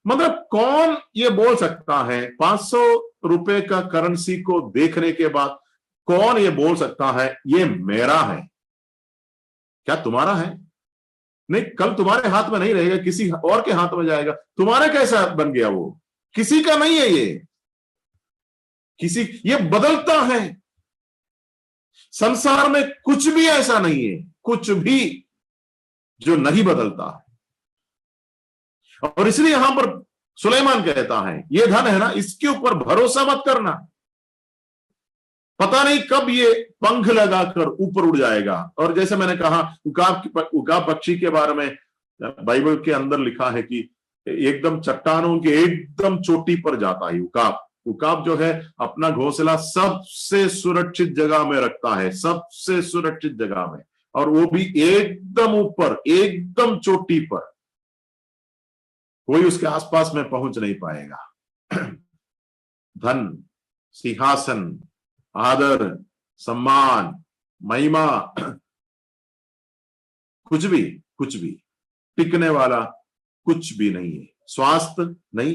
मतलब कौन ये बोल सकता है 500 रुपए का करेंसी को देखने के बाद कौन ये बोल सकता है ये मेरा है? क्या तुम्हारा है? नहीं, कल तुम्हारे हाथ में नहीं रहेगा, किसी और के हाथ में जाएगा। तुम्हारे कैसा बन गया? वो किसी का नहीं है, ये बदलता है। संसार में कुछ भी ऐसा नहीं है, कुछ भी जो नहीं बदलता है। और इसलिए यहां पर सुलेमान कहता है ये धन है ना, इसके ऊपर भरोसा मत करना, पता नहीं कब ये पंख लगाकर ऊपर उड़ जाएगा। और जैसे मैंने कहा उकाब पक्षी के बारे में बाइबल के अंदर लिखा है कि एकदम चट्टानों के एकदम चोटी पर जाता है उकाब जो है अपना घोंसला सबसे सुरक्षित जगह में रखता है, सबसे सुरक्षित जगह में, और वो भी एकदम ऊपर, एकदम चोटी पर, कोई उसके आसपास में पहुंच नहीं पाएगा। धन, सिंहासन, आदर, सम्मान, महिमा, कुछ भी टिकने वाला कुछ भी नहीं है। स्वास्थ्य नहीं,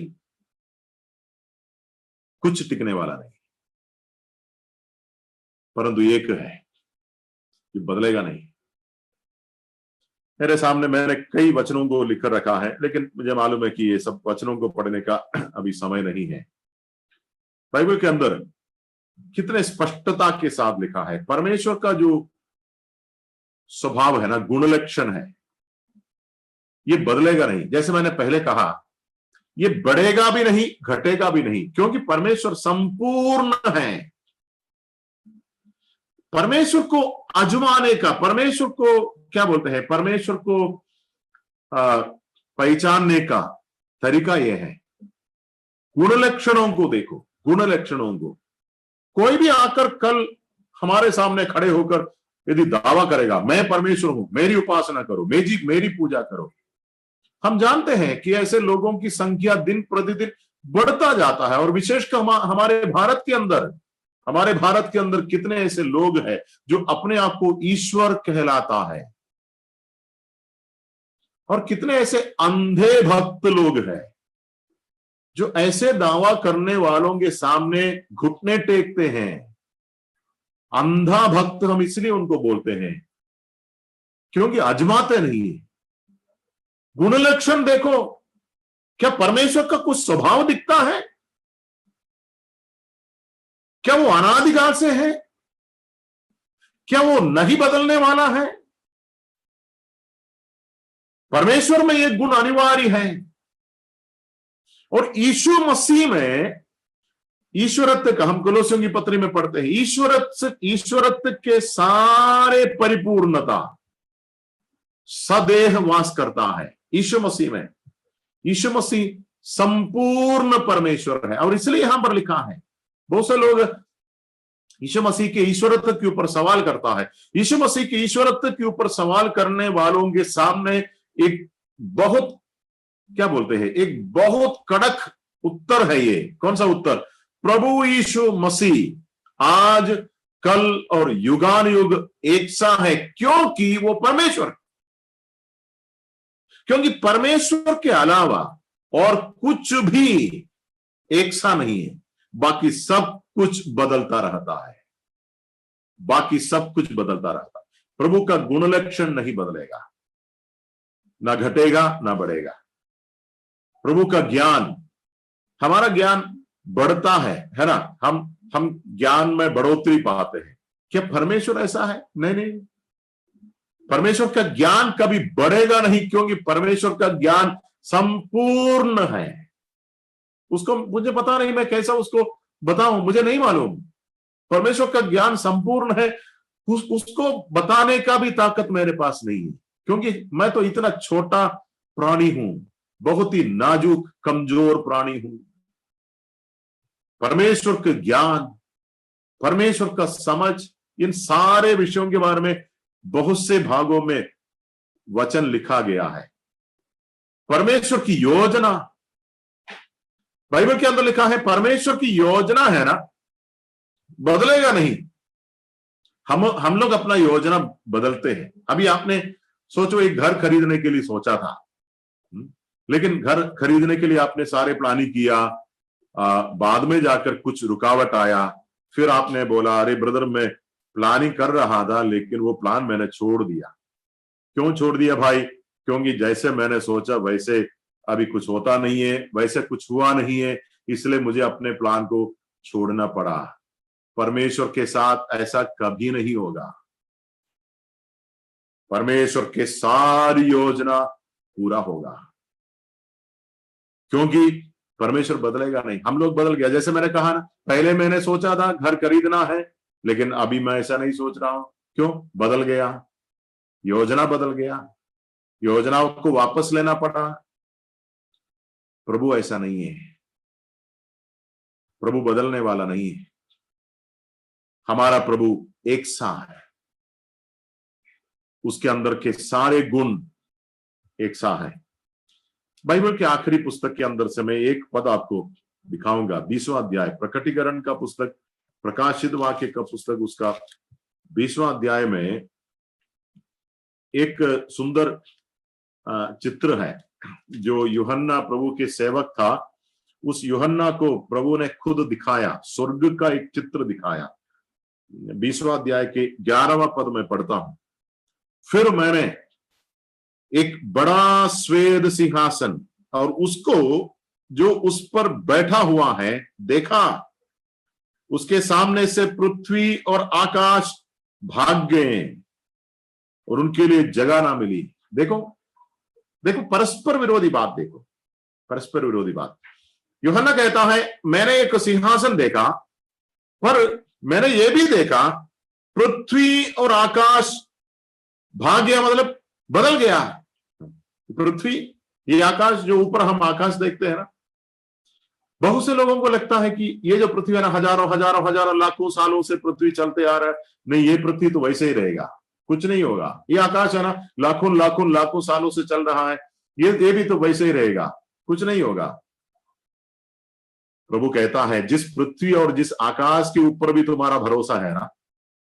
कुछ टिकने वाला नहीं, परंतु एक है कि बदलेगा नहीं। मेरे सामने मैंने कई वचनों को लिख रखा है, लेकिन मुझे मालूम है कि ये सब वचनों को पढ़ने का अभी समय नहीं है। बाइबल के अंदर कितने स्पष्टता के साथ लिखा है परमेश्वर का जो स्वभाव है ना, गुण लक्षण है, ये बदलेगा नहीं। जैसे मैंने पहले कहा, ये बढ़ेगा भी नहीं, घटेगा भी नहीं, क्योंकि परमेश्वर संपूर्ण है। परमेश्वर को आजमाने का, परमेश्वर को क्या बोलते हैं, परमेश्वर को पहचानने का तरीका यह है, गुण लक्षणों को देखो, गुण लक्षणों को। कोई भी आकर कल हमारे सामने खड़े होकर यदि दावा करेगा मैं परमेश्वर हूं, मेरी उपासना करो, मेरी पूजा करो, हम जानते हैं कि ऐसे लोगों की संख्या दिन प्रतिदिन बढ़ता जाता है। और विशेषकर हमारे भारत के अंदर कितने ऐसे लोग हैं जो अपने आप को ईश्वर कहलाता है, और कितने ऐसे अंधे भक्त लोग हैं जो ऐसे दावा करने वालों के सामने घुटने टेकते हैं। अंधा भक्त हम इसलिए उनको बोलते हैं क्योंकि आजमाते नहीं है। गुण लक्षण देखो, क्या परमेश्वर का कुछ स्वभाव दिखता है? क्या वो अनादिकाल से है? क्या वो नहीं बदलने वाला है? परमेश्वर में ये गुण अनिवार्य है। और यीशु मसीह में ईश्वरत्व का, हम कोलोसियों की पत्री में पढ़ते हैं, ईश्वरत्व के सारे परिपूर्णता सदेह वास करता है यीशु मसीह में। यीशु मसीह संपूर्ण परमेश्वर है। और इसलिए यहां पर लिखा है, बहुत से लोग यीशु मसीह के ईश्वरत्व के ऊपर सवाल करता है। यीशु मसीह के ईश्वरत्व के ऊपर सवाल करने वालों के सामने एक बहुत, क्या बोलते हैं, एक बहुत कड़क उत्तर है। ये कौन सा उत्तर? प्रभु यीशु मसीह आज, कल और युगान युग एक सा है, क्योंकि वो परमेश्वर, क्योंकि परमेश्वर के अलावा और कुछ भी एक सा नहीं है। बाकी सब कुछ बदलता रहता है, बाकी सब कुछ बदलता रहता है। प्रभु का गुण लक्षण नहीं बदलेगा, ना घटेगा ना बढ़ेगा। प्रभु का ज्ञान, हमारा ज्ञान बढ़ता है ना, हम ज्ञान में बढ़ोतरी पाते हैं। क्या परमेश्वर ऐसा है? नहीं, परमेश्वर का ज्ञान कभी बढ़ेगा नहीं, क्योंकि परमेश्वर का ज्ञान संपूर्ण है। उसको मुझे पता नहीं, मैं कैसा उसको बताऊं, मुझे नहीं मालूम। परमेश्वर का ज्ञान संपूर्ण है, उसको बताने का भी ताकत मेरे पास नहीं है, क्योंकि मैं तो इतना छोटा प्राणी हूं, बहुत ही नाजुक कमजोर प्राणी हूं। परमेश्वर के ज्ञान, परमेश्वर का समझ, इन सारे विषयों के बारे में बहुत से भागों में वचन लिखा गया है। परमेश्वर की योजना, बाइबल के अंदर लिखा है, परमेश्वर की योजना है ना, बदलेगा नहीं। हम लोग अपना योजना बदलते हैं। अभी आपने सोचो, एक घर खरीदने के लिए सोचा था, लेकिन घर खरीदने के लिए आपने सारे प्लानिंग किया, बाद में जाकर कुछ रुकावट आया, फिर आपने बोला अरे ब्रदर मैं प्लानिंग कर रहा था लेकिन वो प्लान मैंने छोड़ दिया। क्यों छोड़ दिया भाई? क्योंकि जैसे मैंने सोचा वैसे अभी कुछ होता नहीं है, वैसे कुछ हुआ नहीं है, इसलिए मुझे अपने प्लान को छोड़ना पड़ा। परमेश्वर के साथ ऐसा कभी नहीं होगा। परमेश्वर के सारी योजना पूरा होगा, क्योंकि परमेश्वर बदलेगा नहीं। हम लोग बदल गया। जैसे मैंने कहा ना, पहले मैंने सोचा था घर खरीदना है, लेकिन अभी मैं ऐसा नहीं सोच रहा हूं। क्यों? बदल गया, योजना बदल गया, योजनाओं को वापस लेना पड़ा। प्रभु ऐसा नहीं है, प्रभु बदलने वाला नहीं है। हमारा प्रभु एक सा है, उसके अंदर के सारे गुण एक सा है। बाइबल के आखिरी पुस्तक के अंदर से मैं एक पद आपको दिखाऊंगा। 20वां अध्याय, प्रकटीकरण का पुस्तक, प्रकाशित वाक्य का पुस्तक, उसका 20वां अध्याय में एक सुंदर चित्र है जो यूहन्ना प्रभु के सेवक था। उस यूहन्ना को प्रभु ने खुद दिखाया, स्वर्ग का एक चित्र दिखाया। 20वां अध्याय के 11वां पद में पढ़ता हूं। फिर मैंने एक बड़ा श्वेत सिंहासन और उसको जो उस पर बैठा हुआ है देखा। उसके सामने से पृथ्वी और आकाश भाग गए और उनके लिए जगह ना मिली। देखो देखो, परस्पर विरोधी बात। देखो, परस्पर विरोधी बात। यूहन्ना कहता है मैंने एक सिंहासन देखा, पर मैंने ये भी देखा पृथ्वी और आकाश भाग गया, मतलब बदल गया। पृथ्वी, ये आकाश जो ऊपर हम आकाश देखते हैं ना, बहुत से लोगों को लगता है कि ये जो पृथ्वी है ना, हजारों हजारों हजारों लाखों सालों से पृथ्वी चलते आ रहा है, नहीं ये पृथ्वी तो वैसे ही रहेगा, कुछ नहीं होगा। ये आकाश है ना, लाखों लाखों लाखों सालों से चल रहा है, ये भी तो वैसे ही रहेगा, कुछ नहीं होगा। प्रभु कहता है जिस पृथ्वी और जिस आकाश के ऊपर भी तुम्हारा भरोसा है ना,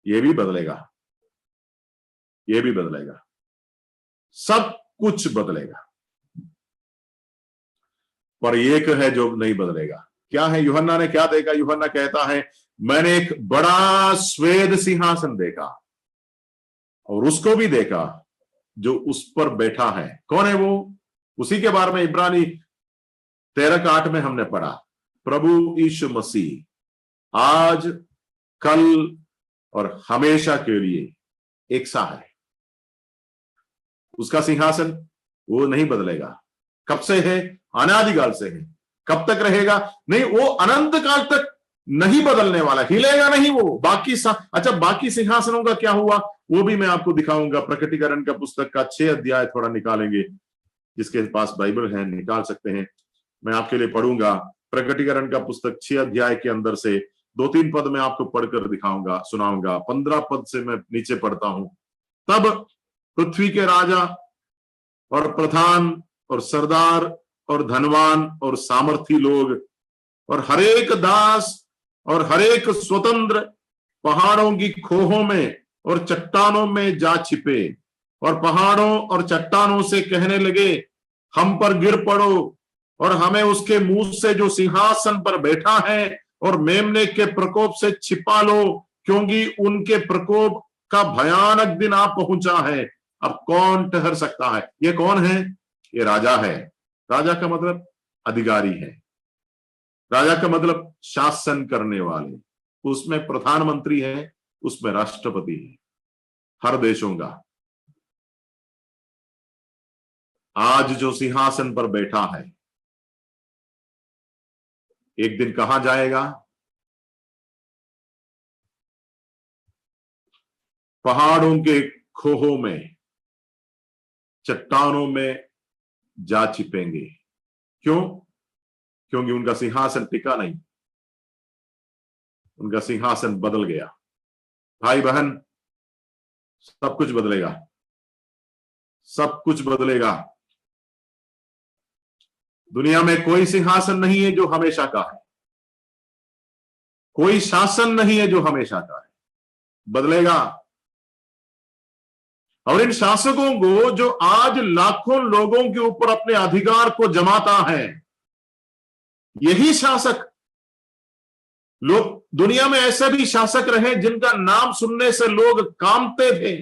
ये भी बदलेगा, ये भी बदलेगा, सब कुछ बदलेगा, पर एक है जो नहीं बदलेगा। क्या है? यूहन्ना ने क्या देखा? यूहन्ना कहता है मैंने एक बड़ा श्वेत सिंहासन देखा और उसको भी देखा जो उस पर बैठा है। कौन है वो? उसी के बारे में इब्रानी 13:8 में हमने पढ़ा। प्रभु यीशु मसीह आज, कल और हमेशा के लिए एक सा है। उसका सिंहासन वो नहीं बदलेगा। कब से है? अनादिकाल से है। कब तक रहेगा? नहीं, वो अनंत काल तक नहीं बदलने वाला, हिलेगा नहीं वो। अच्छा, बाकी सिंहासनों का क्या हुआ वो भी मैं आपको दिखाऊंगा। प्रकटीकरण का पुस्तक का 6 अध्याय थोड़ा निकालेंगे, जिसके पास बाइबल है निकाल सकते हैं, मैं आपके लिए पढ़ूंगा। प्रकटीकरण का पुस्तक 6 अध्याय के अंदर से 2-3 पद मैं आपको पढ़कर दिखाऊंगा, सुनाऊंगा। 15 पद से मैं नीचे पढ़ता हूं। तब पृथ्वी के राजा और प्रधान और सरदार और धनवान और सामर्थी लोग और हरेक दास और हरेक स्वतंत्र पहाड़ों की खोहों में और चट्टानों में जा छिपे और पहाड़ों और चट्टानों से कहने लगे हम पर गिर पड़ो और हमें उसके मुंह से जो सिंहासन पर बैठा है और मेमने के प्रकोप से छिपा लो, क्योंकि उनके प्रकोप का भयानक दिन आ पहुंचा है। अब कौन ठहर सकता है? ये कौन है? ये राजा है। राजा का मतलब अधिकारी है, राजा का मतलब शासन करने वाले। उसमें प्रधानमंत्री है, उसमें राष्ट्रपति है, हर देशों का। आज जो सिंहासन पर बैठा है एक दिन कहां जाएगा? पहाड़ों के खोहों में, चट्टानों में जा छिपेंगे। क्यों? क्योंकि उनका सिंहासन टिका नहीं, उनका सिंहासन बदल गया। भाई बहन, सब कुछ बदलेगा, सब कुछ बदलेगा। दुनिया में कोई सिंहासन नहीं है जो हमेशा का है, कोई शासन नहीं है जो हमेशा का है, बदलेगा। और इन शासकों को जो आज लाखों लोगों के ऊपर अपने अधिकार को जमाता है, यही शासक, लोग दुनिया में ऐसे भी शासक रहे जिनका नाम सुनने से लोग कांपते थे।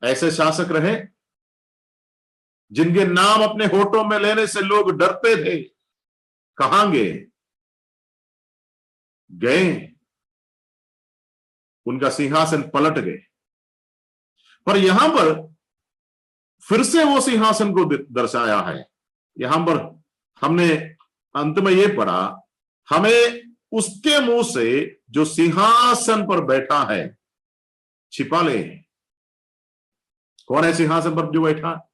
ऐसे शासक रहे जिनके नाम अपने होठों में लेने से लोग डरते थे। कहां गए? गए, उनका सिंहासन पलट गए। पर यहां पर फिर से वो सिंहासन को दर्शाया है। यहां पर हमने अंत में ये पढ़ा, हमें उसके मुंह से जो सिंहासन पर बैठा है छिपा ले। कौन है सिंहासन पर जो बैठा?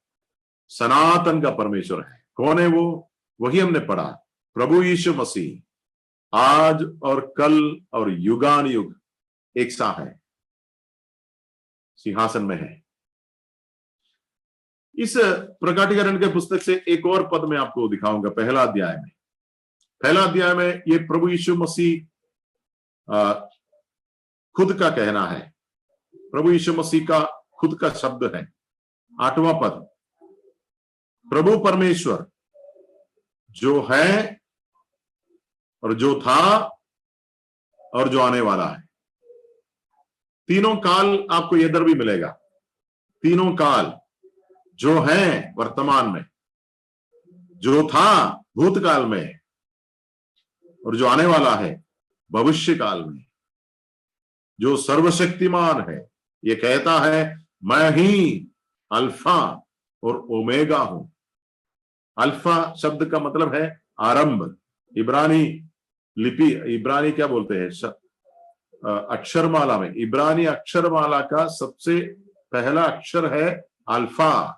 सनातन का परमेश्वर है। कौन है वो? वही हमने पढ़ा, प्रभु यीशु मसीह आज और कल और युगान युग एक सा है, सिंहासन में है। इस प्रकटीकरण के पुस्तक से एक और पद में आपको दिखाऊंगा। पहला अध्याय में ये प्रभु यीशु मसीह खुद का कहना है, प्रभु यीशु मसीह का खुद का शब्द है। 8वां पद, प्रभु परमेश्वर जो है और जो था और जो आने वाला है। तीनों काल आपको ये इधर भी मिलेगा। तीनों काल, जो है वर्तमान में, जो था भूतकाल में, और जो आने वाला है भविष्य काल में। जो सर्वशक्तिमान है ये कहता है, मैं ही अल्फा और ओमेगा हूं। अल्फा शब्द का मतलब है आरंभ। इब्रानी लिपि, इब्रानी क्या बोलते हैं, अक्षरमाला में, इब्रानी अक्षरमाला का सबसे पहला अक्षर है अल्फा।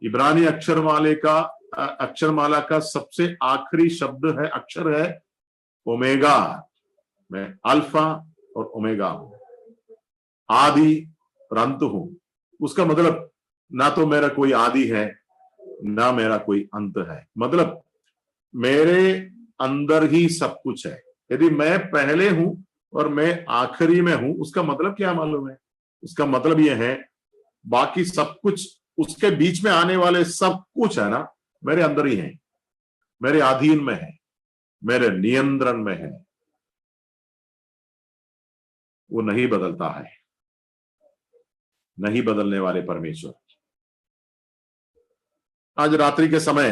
इब्रानी अक्षरमाला का सबसे आखिरी शब्द है, अक्षर है ओमेगा। मैं अल्फा और ओमेगा हूं, आदि और अंत हूं। उसका मतलब ना तो मेरा कोई आदि है ना मेरा कोई अंत है, मतलब मेरे अंदर ही सब कुछ है। यदि मैं पहले हूं और मैं आखिरी में हूं, उसका मतलब क्या मालूम है? उसका मतलब यह है बाकी सब कुछ, उसके बीच में आने वाले सब कुछ है ना, मेरे अंदर ही है, मेरे अधीन में है, मेरे नियंत्रण में है। वो नहीं बदलता है, नहीं बदलने वाले परमेश्वर। आज रात्रि के समय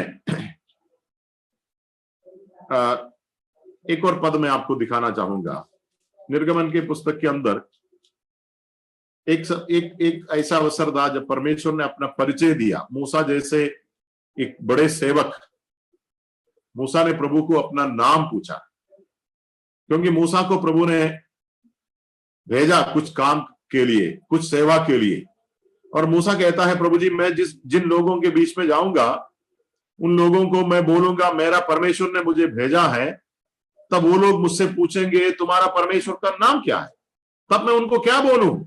एक और पद में आपको दिखाना चाहूंगा। निर्गमन के पुस्तक के अंदर एक ऐसा अवसर था जब परमेश्वर ने अपना परिचय दिया। मूसा जैसे एक बड़े सेवक, मूसा ने प्रभु को अपना नाम पूछा, क्योंकि मूसा को प्रभु ने भेजा कुछ काम के लिए, कुछ सेवा के लिए। और मूसा कहता है, प्रभु जी मैं जिन लोगों के बीच में जाऊंगा उन लोगों को मैं बोलूंगा मेरा परमेश्वर ने मुझे भेजा है। तब वो लोग मुझसे पूछेंगे तुम्हारा परमेश्वर का नाम क्या है, तब मैं उनको क्या बोलूं?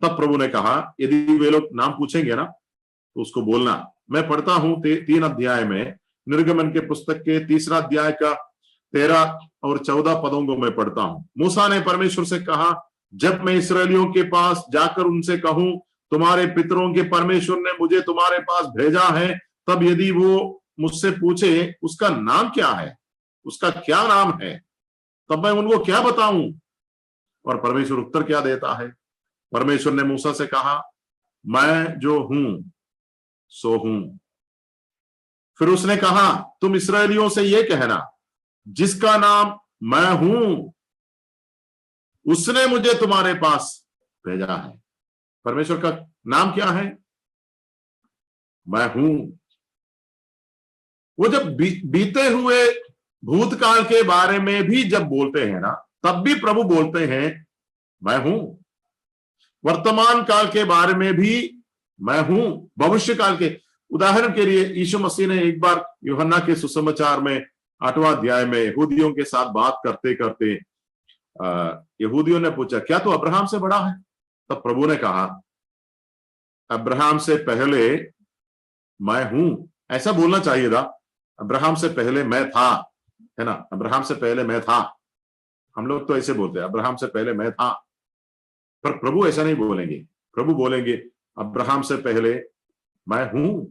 तब प्रभु ने कहा, यदि वे लोग नाम पूछेंगे ना तो उसको बोलना। मैं पढ़ता हूं 3 अध्याय में, निर्गमन के पुस्तक के 3 अध्याय का 13 और 14 पदों को मैं पढ़ता हूं। मूसा ने परमेश्वर से कहा, जब मैं इस्राएलियों के पास जाकर उनसे कहूं तुम्हारे पितरों के परमेश्वर ने मुझे तुम्हारे पास भेजा है, तब यदि वो मुझसे पूछे उसका नाम क्या है, उसका क्या नाम है, तब मैं उनको क्या बताऊं? और परमेश्वर उत्तर क्या देता है? परमेश्वर ने मूसा से कहा, मैं जो हूं सो हूं। फिर उसने कहा, तुम इस्राएलियों से ये कहना, जिसका नाम मैं हूं उसने मुझे तुम्हारे पास भेजा है। परमेश्वर का नाम क्या है? मैं हूं। वो जब बीते हुए भूतकाल के बारे में भी जब बोलते हैं ना, तब भी प्रभु बोलते हैं मैं हूं। वर्तमान काल के बारे में भी मैं हूं, भविष्य काल के। उदाहरण के लिए यीशु मसीह ने एक बार यूहन्ना के सुसमाचार में 8वां अध्याय में यहूदियों के साथ बात करते करते यहूदियों ने पूछा, क्या तू अब्राहम से बड़ा है? तब प्रभु ने कहा, अब्राहम से पहले मैं हूं। ऐसा बोलना चाहिए था, अब्राहम से पहले मैं था, है ना, अब्राहम से पहले मैं था। हम लोग तो ऐसे बोलते हैं, अब्राहम से पहले मैं था, पर प्रभु ऐसा नहीं बोलेंगे। प्रभु बोलेंगे अब्राहम से पहले मैं हूं।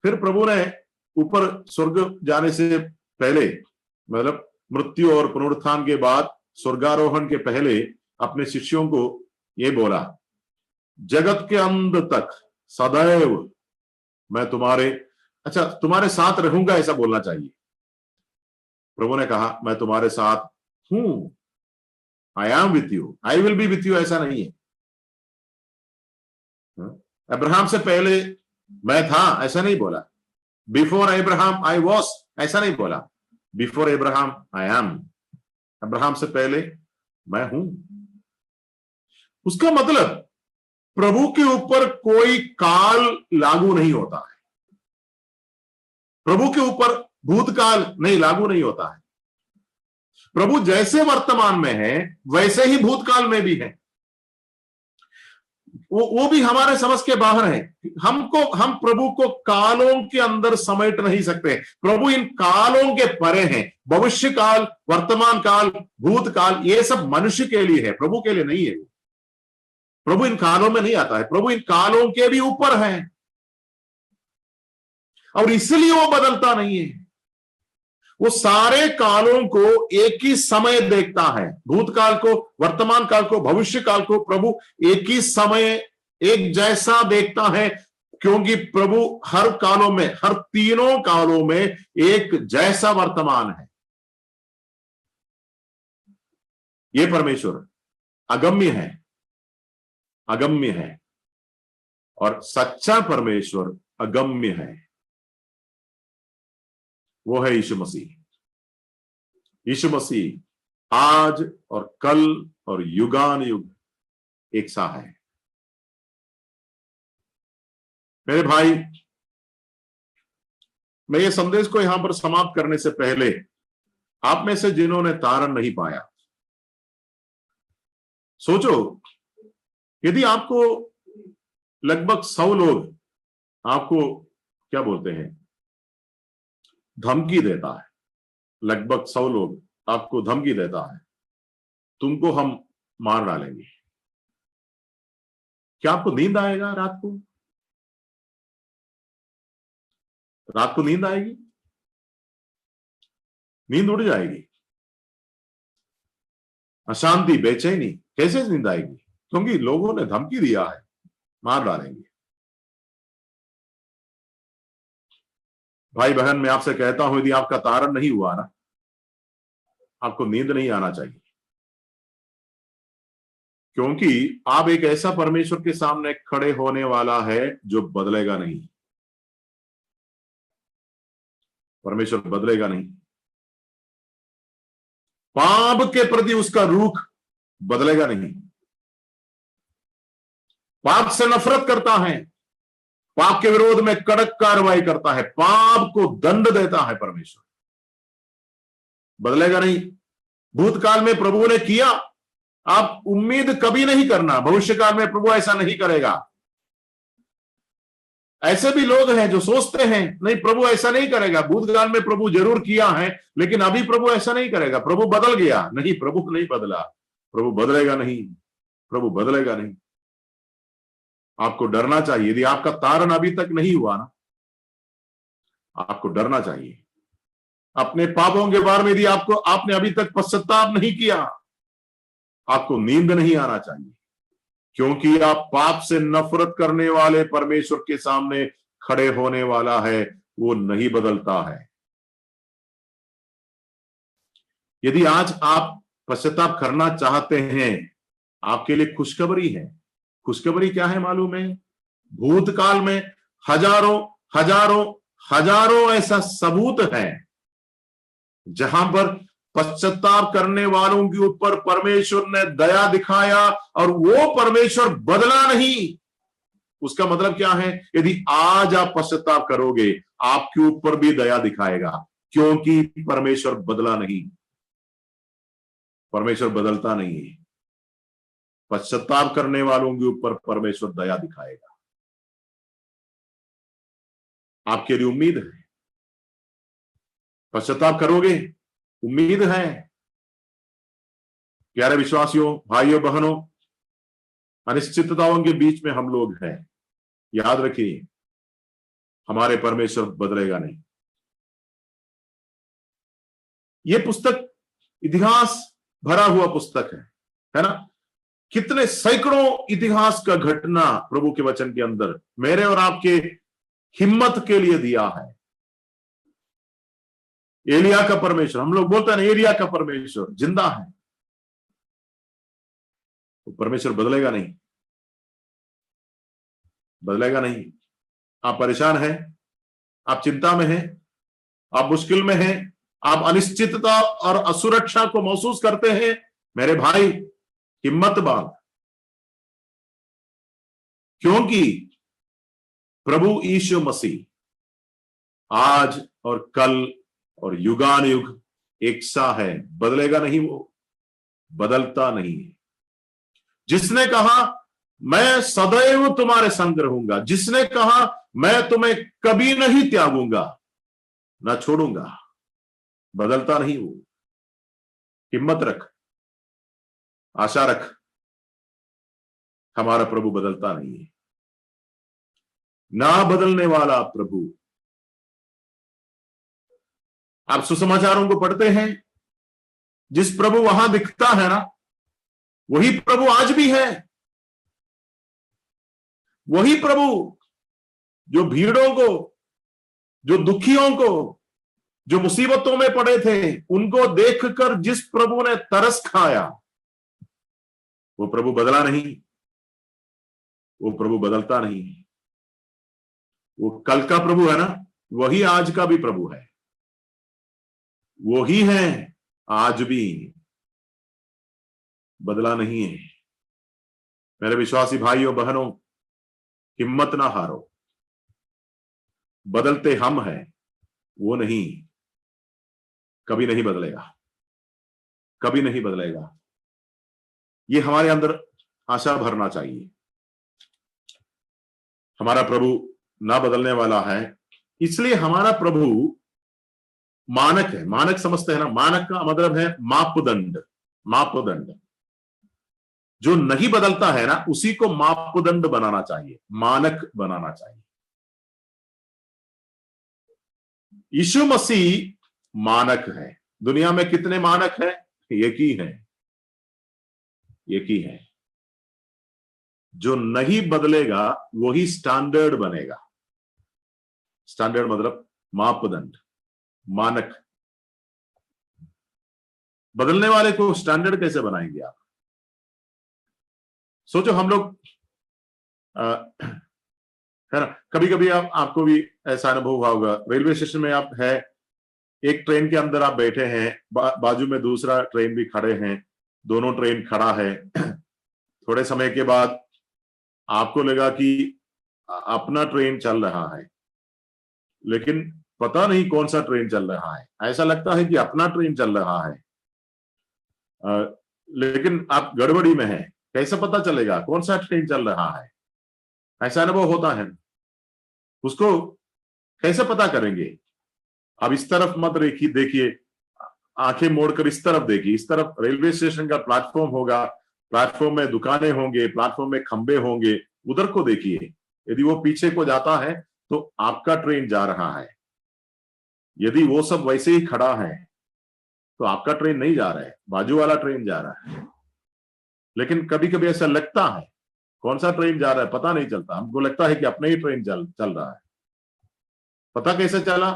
फिर प्रभु ने ऊपर स्वर्ग जाने से पहले, मतलब मृत्यु और पुनरुत्थान के बाद, स्वर्गारोहण के पहले अपने शिष्यों को ये बोला, जगत के अंत तक सदैव मैं तुम्हारे साथ रहूंगा, ऐसा बोलना चाहिए। प्रभु ने कहा, मैं तुम्हारे साथ हूं, I am with you, I will be with you, ऐसा नहीं है। अब्राहम से पहले मैं था ऐसा नहीं बोला। बिफोर अब्राहम आई वॉज ऐसा नहीं बोला। Before Abraham I am. Abraham से पहले मैं हूं। उसका मतलब प्रभु के ऊपर कोई काल लागू नहीं होता है। प्रभु के ऊपर भूतकाल नहीं लागू नहीं होता है। प्रभु जैसे वर्तमान में है वैसे ही भूतकाल में भी है। वो भी हमारे समझ के बाहर है। हम प्रभु को कालों के अंदर समेट नहीं सकते। प्रभु इन कालों के परे हैं। भविष्य काल, वर्तमान काल, भूतकाल, ये सब मनुष्य के लिए है, प्रभु के लिए नहीं है। प्रभु इन कालों में नहीं आता है। प्रभु इन कालों के भी ऊपर है और इसलिए वो बदलता नहीं है। वो सारे कालों को एक ही समय देखता है। भूतकाल को, वर्तमान काल को, भविष्य काल को प्रभु एक ही समय एक जैसा देखता है, क्योंकि प्रभु हर कालों में, हर तीनों कालों में एक जैसा वर्तमान है। ये परमेश्वर अगम्य है, अगम्य है, और सच्चा परमेश्वर अगम्य है। वो है यीशु मसीह। यीशु मसीह आज और कल और युगान युग एक सा है। मेरे भाई, मैं ये संदेश को यहां पर समाप्त करने से पहले आप में से जिन्होंने तारण नहीं पाया, सोचो, यदि आपको लगभग 100 लोग आपको क्या बोलते हैं, धमकी देता है, लगभग 100 लोग आपको धमकी देता है, तुमको हम मार डालेंगे, क्या आपको नींद आएगा रात को? रात को नींद आएगी? नींद उड़ जाएगी। अशांति, बेचैनी, कैसे नींद आएगी? क्योंकि लोगों ने धमकी दिया है, मार डालेंगे। भाई बहन, मैं आपसे कहता हूं, यदि आपका तारण नहीं हुआ ना, आपको नींद नहीं आना चाहिए, क्योंकि आप एक ऐसा परमेश्वर के सामने खड़े होने वाला है जो बदलेगा नहीं। परमेश्वर बदलेगा नहीं। पाप के प्रति उसका रुख बदलेगा नहीं। पाप से नफरत करता है, पाप के विरोध में कड़क कार्रवाई करता है, पाप को दंड देता है परमेश्वर। बदलेगा नहीं। भूतकाल में प्रभु ने किया, आप उम्मीद कभी नहीं करना भविष्य काल में प्रभु ऐसा नहीं करेगा। ऐसे भी लोग हैं जो सोचते हैं नहीं, प्रभु ऐसा नहीं करेगा। भूतकाल में प्रभु जरूर किया है, लेकिन अभी प्रभु ऐसा नहीं करेगा, प्रभु बदल गया। नहीं, प्रभु नहीं बदला, प्रभु बदलेगा नहीं, प्रभु बदलेगा नहीं। आपको डरना चाहिए। यदि आपका तारण अभी तक नहीं हुआ ना, आपको डरना चाहिए। अपने पापों के बारे में यदि आपने अभी तक पश्चाताप नहीं किया, आपको नींद नहीं आना चाहिए, क्योंकि आप पाप से नफरत करने वाले परमेश्वर के सामने खड़े होने वाला है। वो नहीं बदलता है। यदि आज आप पश्चाताप करना चाहते हैं, आपके लिए खुशखबरी है। खुशखबरी क्या है मालूम है? भूतकाल में हजारों हजारों हजारों ऐसा सबूत है जहां पर पश्चाताप करने वालों के ऊपर परमेश्वर ने दया दिखाया और वो परमेश्वर बदला नहीं। उसका मतलब क्या है? यदि आज आप पश्चाताप करोगे, आपके ऊपर भी दया दिखाएगा, क्योंकि परमेश्वर बदला नहीं। परमेश्वर बदलता नहीं है। पश्चाताप करने वालों के ऊपर परमेश्वर दया दिखाएगा। आपके लिए उम्मीद है। पश्चाताप करोगे, उम्मीद है। प्यारे विश्वासियों, भाइयों बहनों, अनिश्चितताओं के बीच में हम लोग हैं। याद रखिए, हमारे परमेश्वर बदलेगा नहीं। यह पुस्तक इतिहास भरा हुआ पुस्तक है ना? कितने सैकड़ों इतिहास का घटना प्रभु के वचन के अंदर मेरे और आपके हिम्मत के लिए दिया है। एलिया का परमेश्वर, हम लोग बोलते हैं ना, एलिया का परमेश्वर जिंदा है। तो परमेश्वर बदलेगा नहीं, बदलेगा नहीं। आप परेशान हैं, आप चिंता में हैं, आप मुश्किल में हैं, आप अनिश्चितता और असुरक्षा को महसूस करते हैं, मेरे भाई हिम्मत बांध, क्योंकि प्रभु यीशु मसीह आज और कल और युगान युग एक सा है, बदलेगा नहीं, वो बदलता नहीं है। जिसने कहा मैं सदैव तुम्हारे संग रहूंगा, जिसने कहा मैं तुम्हें कभी नहीं त्यागूंगा ना छोड़ूंगा, बदलता नहीं वो। हिम्मत रख, आशा रख, हमारा प्रभु बदलता नहीं है, ना बदलने वाला प्रभु। आप सुसमाचारों को पढ़ते हैं, जिस प्रभु वहां दिखता है ना, वही प्रभु आज भी है। वही प्रभु जो भीड़ों को, जो दुखियों को, जो मुसीबतों में पड़े थे, उनको देखकर जिस प्रभु ने तरस खाया, वो प्रभु बदला नहीं, वो प्रभु बदलता नहीं। वो कल का प्रभु है ना, वही आज का भी प्रभु है, वही है आज भी, बदला नहीं है। मेरे विश्वासी भाइयों बहनों, हिम्मत ना हारो, बदलते हम हैं, वो नहीं, कभी नहीं बदलेगा, कभी नहीं बदलेगा। ये हमारे अंदर आशा भरना चाहिए। हमारा प्रभु ना बदलने वाला है, इसलिए हमारा प्रभु मानक है। मानक समझते हैं ना, मानक का मतलब है मापदंड। मापदंड जो नहीं बदलता है ना, उसी को मापदंड बनाना चाहिए, मानक बनाना चाहिए। यीशु मसीह मानक है। दुनिया में कितने मानक हैं? एक ही है, एक ही है। जो नहीं बदलेगा वही स्टैंडर्ड बनेगा। स्टैंडर्ड मतलब मापदंड, मानक। बदलने वाले को स्टैंडर्ड कैसे बनाएंगे आप? सोचो, हम लोग है ना, कभी कभी आपको भी ऐसा अनुभव हुआ होगा। रेलवे स्टेशन में आप है, एक ट्रेन के अंदर आप बैठे हैं, बाजू में दूसरा ट्रेन भी खड़े हैं, दोनों ट्रेन खड़ा है। थोड़े समय के बाद आपको लगा कि अपना ट्रेन चल रहा है, लेकिन पता नहीं कौन सा ट्रेन चल रहा है। ऐसा लगता है कि अपना ट्रेन चल रहा है, लेकिन आप गड़बड़ी में हैं। कैसे पता चलेगा कौन सा ट्रेन चल रहा है? ऐसा अनुभव होता है, उसको कैसे पता करेंगे? अब इस तरफ मत देखिए, आंखें मोड़कर इस तरफ देखिए। इस तरफ रेलवे स्टेशन का प्लेटफॉर्म होगा, प्लेटफॉर्म में दुकानें होंगे, प्लेटफॉर्म में खंबे होंगे, उधर को देखिए। यदि वो पीछे को जाता है तो आपका ट्रेन जा रहा है, यदि वो सब वैसे ही खड़ा है तो आपका ट्रेन नहीं जा रहा है, बाजू वाला ट्रेन जा रहा है। लेकिन कभी कभी ऐसा लगता है, कौन सा ट्रेन जा रहा है पता नहीं चलता, हमको लगता है कि अपने ही ट्रेन चल रहा है। पता कैसे चला?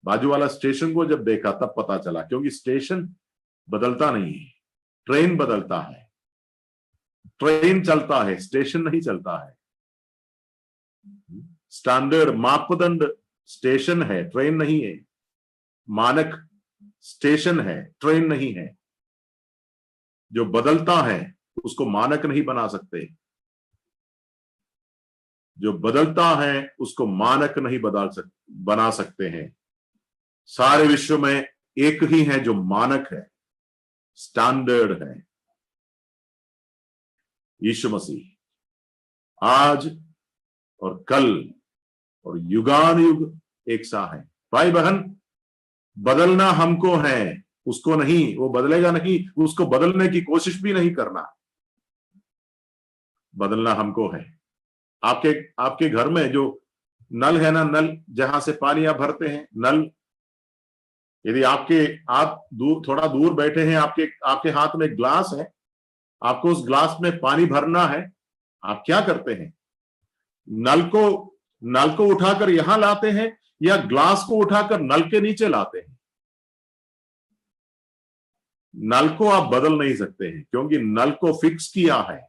बाजू वाला स्टेशन को जब देखा तब पता चला, क्योंकि स्टेशन बदलता नहीं है, ट्रेन बदलता है। ट्रेन चलता है, स्टेशन नहीं चलता है। स्टैंडर्ड, मापदंड स्टेशन है, ट्रेन नहीं है। मानक स्टेशन है, ट्रेन नहीं है। जो बदलता है उसको मानक नहीं बना सकते, जो बदलता है उसको मानक नहीं बना सकते हैं। सारे विश्व में एक ही है जो मानक है, स्टैंडर्ड है, यीशु मसीह। आज और कल और युगान युग एक सा है। भाई बहन, बदलना हमको है, उसको नहीं। वो बदलेगा नहीं, उसको बदलने की कोशिश भी नहीं करना। बदलना हमको है। आपके घर में जो नल है ना, नल जहां से पानी आप भरते हैं, नल, यदि आप थोड़ा दूर बैठे हैं, आपके हाथ में ग्लास है, आपको उस ग्लास में पानी भरना है, आप क्या करते हैं? नल को उठाकर यहां लाते हैं या ग्लास को उठाकर नल के नीचे लाते हैं? नल को आप बदल नहीं सकते हैं, क्योंकि नल को फिक्स किया है।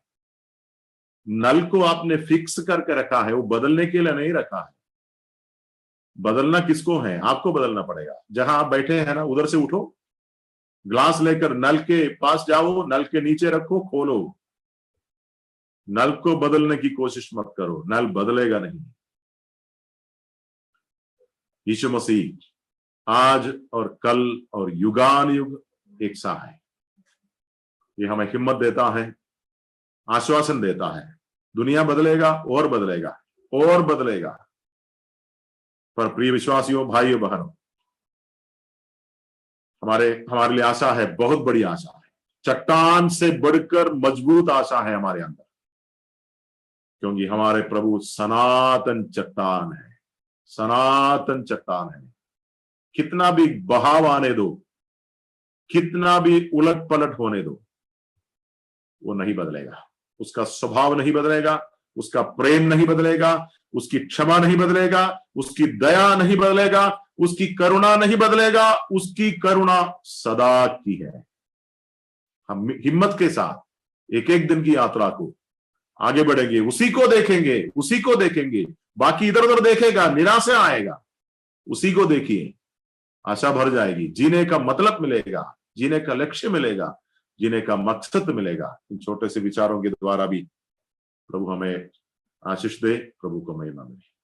नल को आपने फिक्स करके रखा है, वो बदलने के लिए नहीं रखा है। बदलना किसको है? आपको बदलना पड़ेगा। जहां आप बैठे हैं ना, उधर से उठो, ग्लास लेकर नल के पास जाओ, नल के नीचे रखो, खोलो। नल को बदलने की कोशिश मत करो, नल बदलेगा नहीं। यीशु मसीह आज और कल और युगान युग एक सा है। ये हमें हिम्मत देता है, आश्वासन देता है। दुनिया बदलेगा और बदलेगा और बदलेगा, पर प्रिय विश्वासियों, भाइयों बहनों, हमारे लिए आशा है, बहुत बड़ी आशा है। चट्टान से बढ़कर मजबूत आशा है हमारे अंदर, क्योंकि हमारे प्रभु सनातन चट्टान है, सनातन चट्टान है। कितना भी बहाव आने दो, कितना भी उलट पलट होने दो, वो नहीं बदलेगा। उसका स्वभाव नहीं बदलेगा, उसका प्रेम नहीं बदलेगा, उसकी क्षमा नहीं बदलेगा, उसकी दया नहीं बदलेगा, उसकी करुणा नहीं बदलेगा। उसकी करुणा सदा की है। हम हिम्मत के साथ एक एक दिन की यात्रा को आगे बढ़ेंगे, उसी को देखेंगे, उसी को देखेंगे। बाकी इधर उधर देखेगा, निराशा आएगा। उसी को देखिए, आशा भर जाएगी, जीने का मतलब मिलेगा, जीने का लक्ष्य मिलेगा, जीने का मकसद मिलेगा। इन छोटे से विचारों के द्वारा भी प्रभु हमें आशीष दे, प्रभु को महिमा मिले।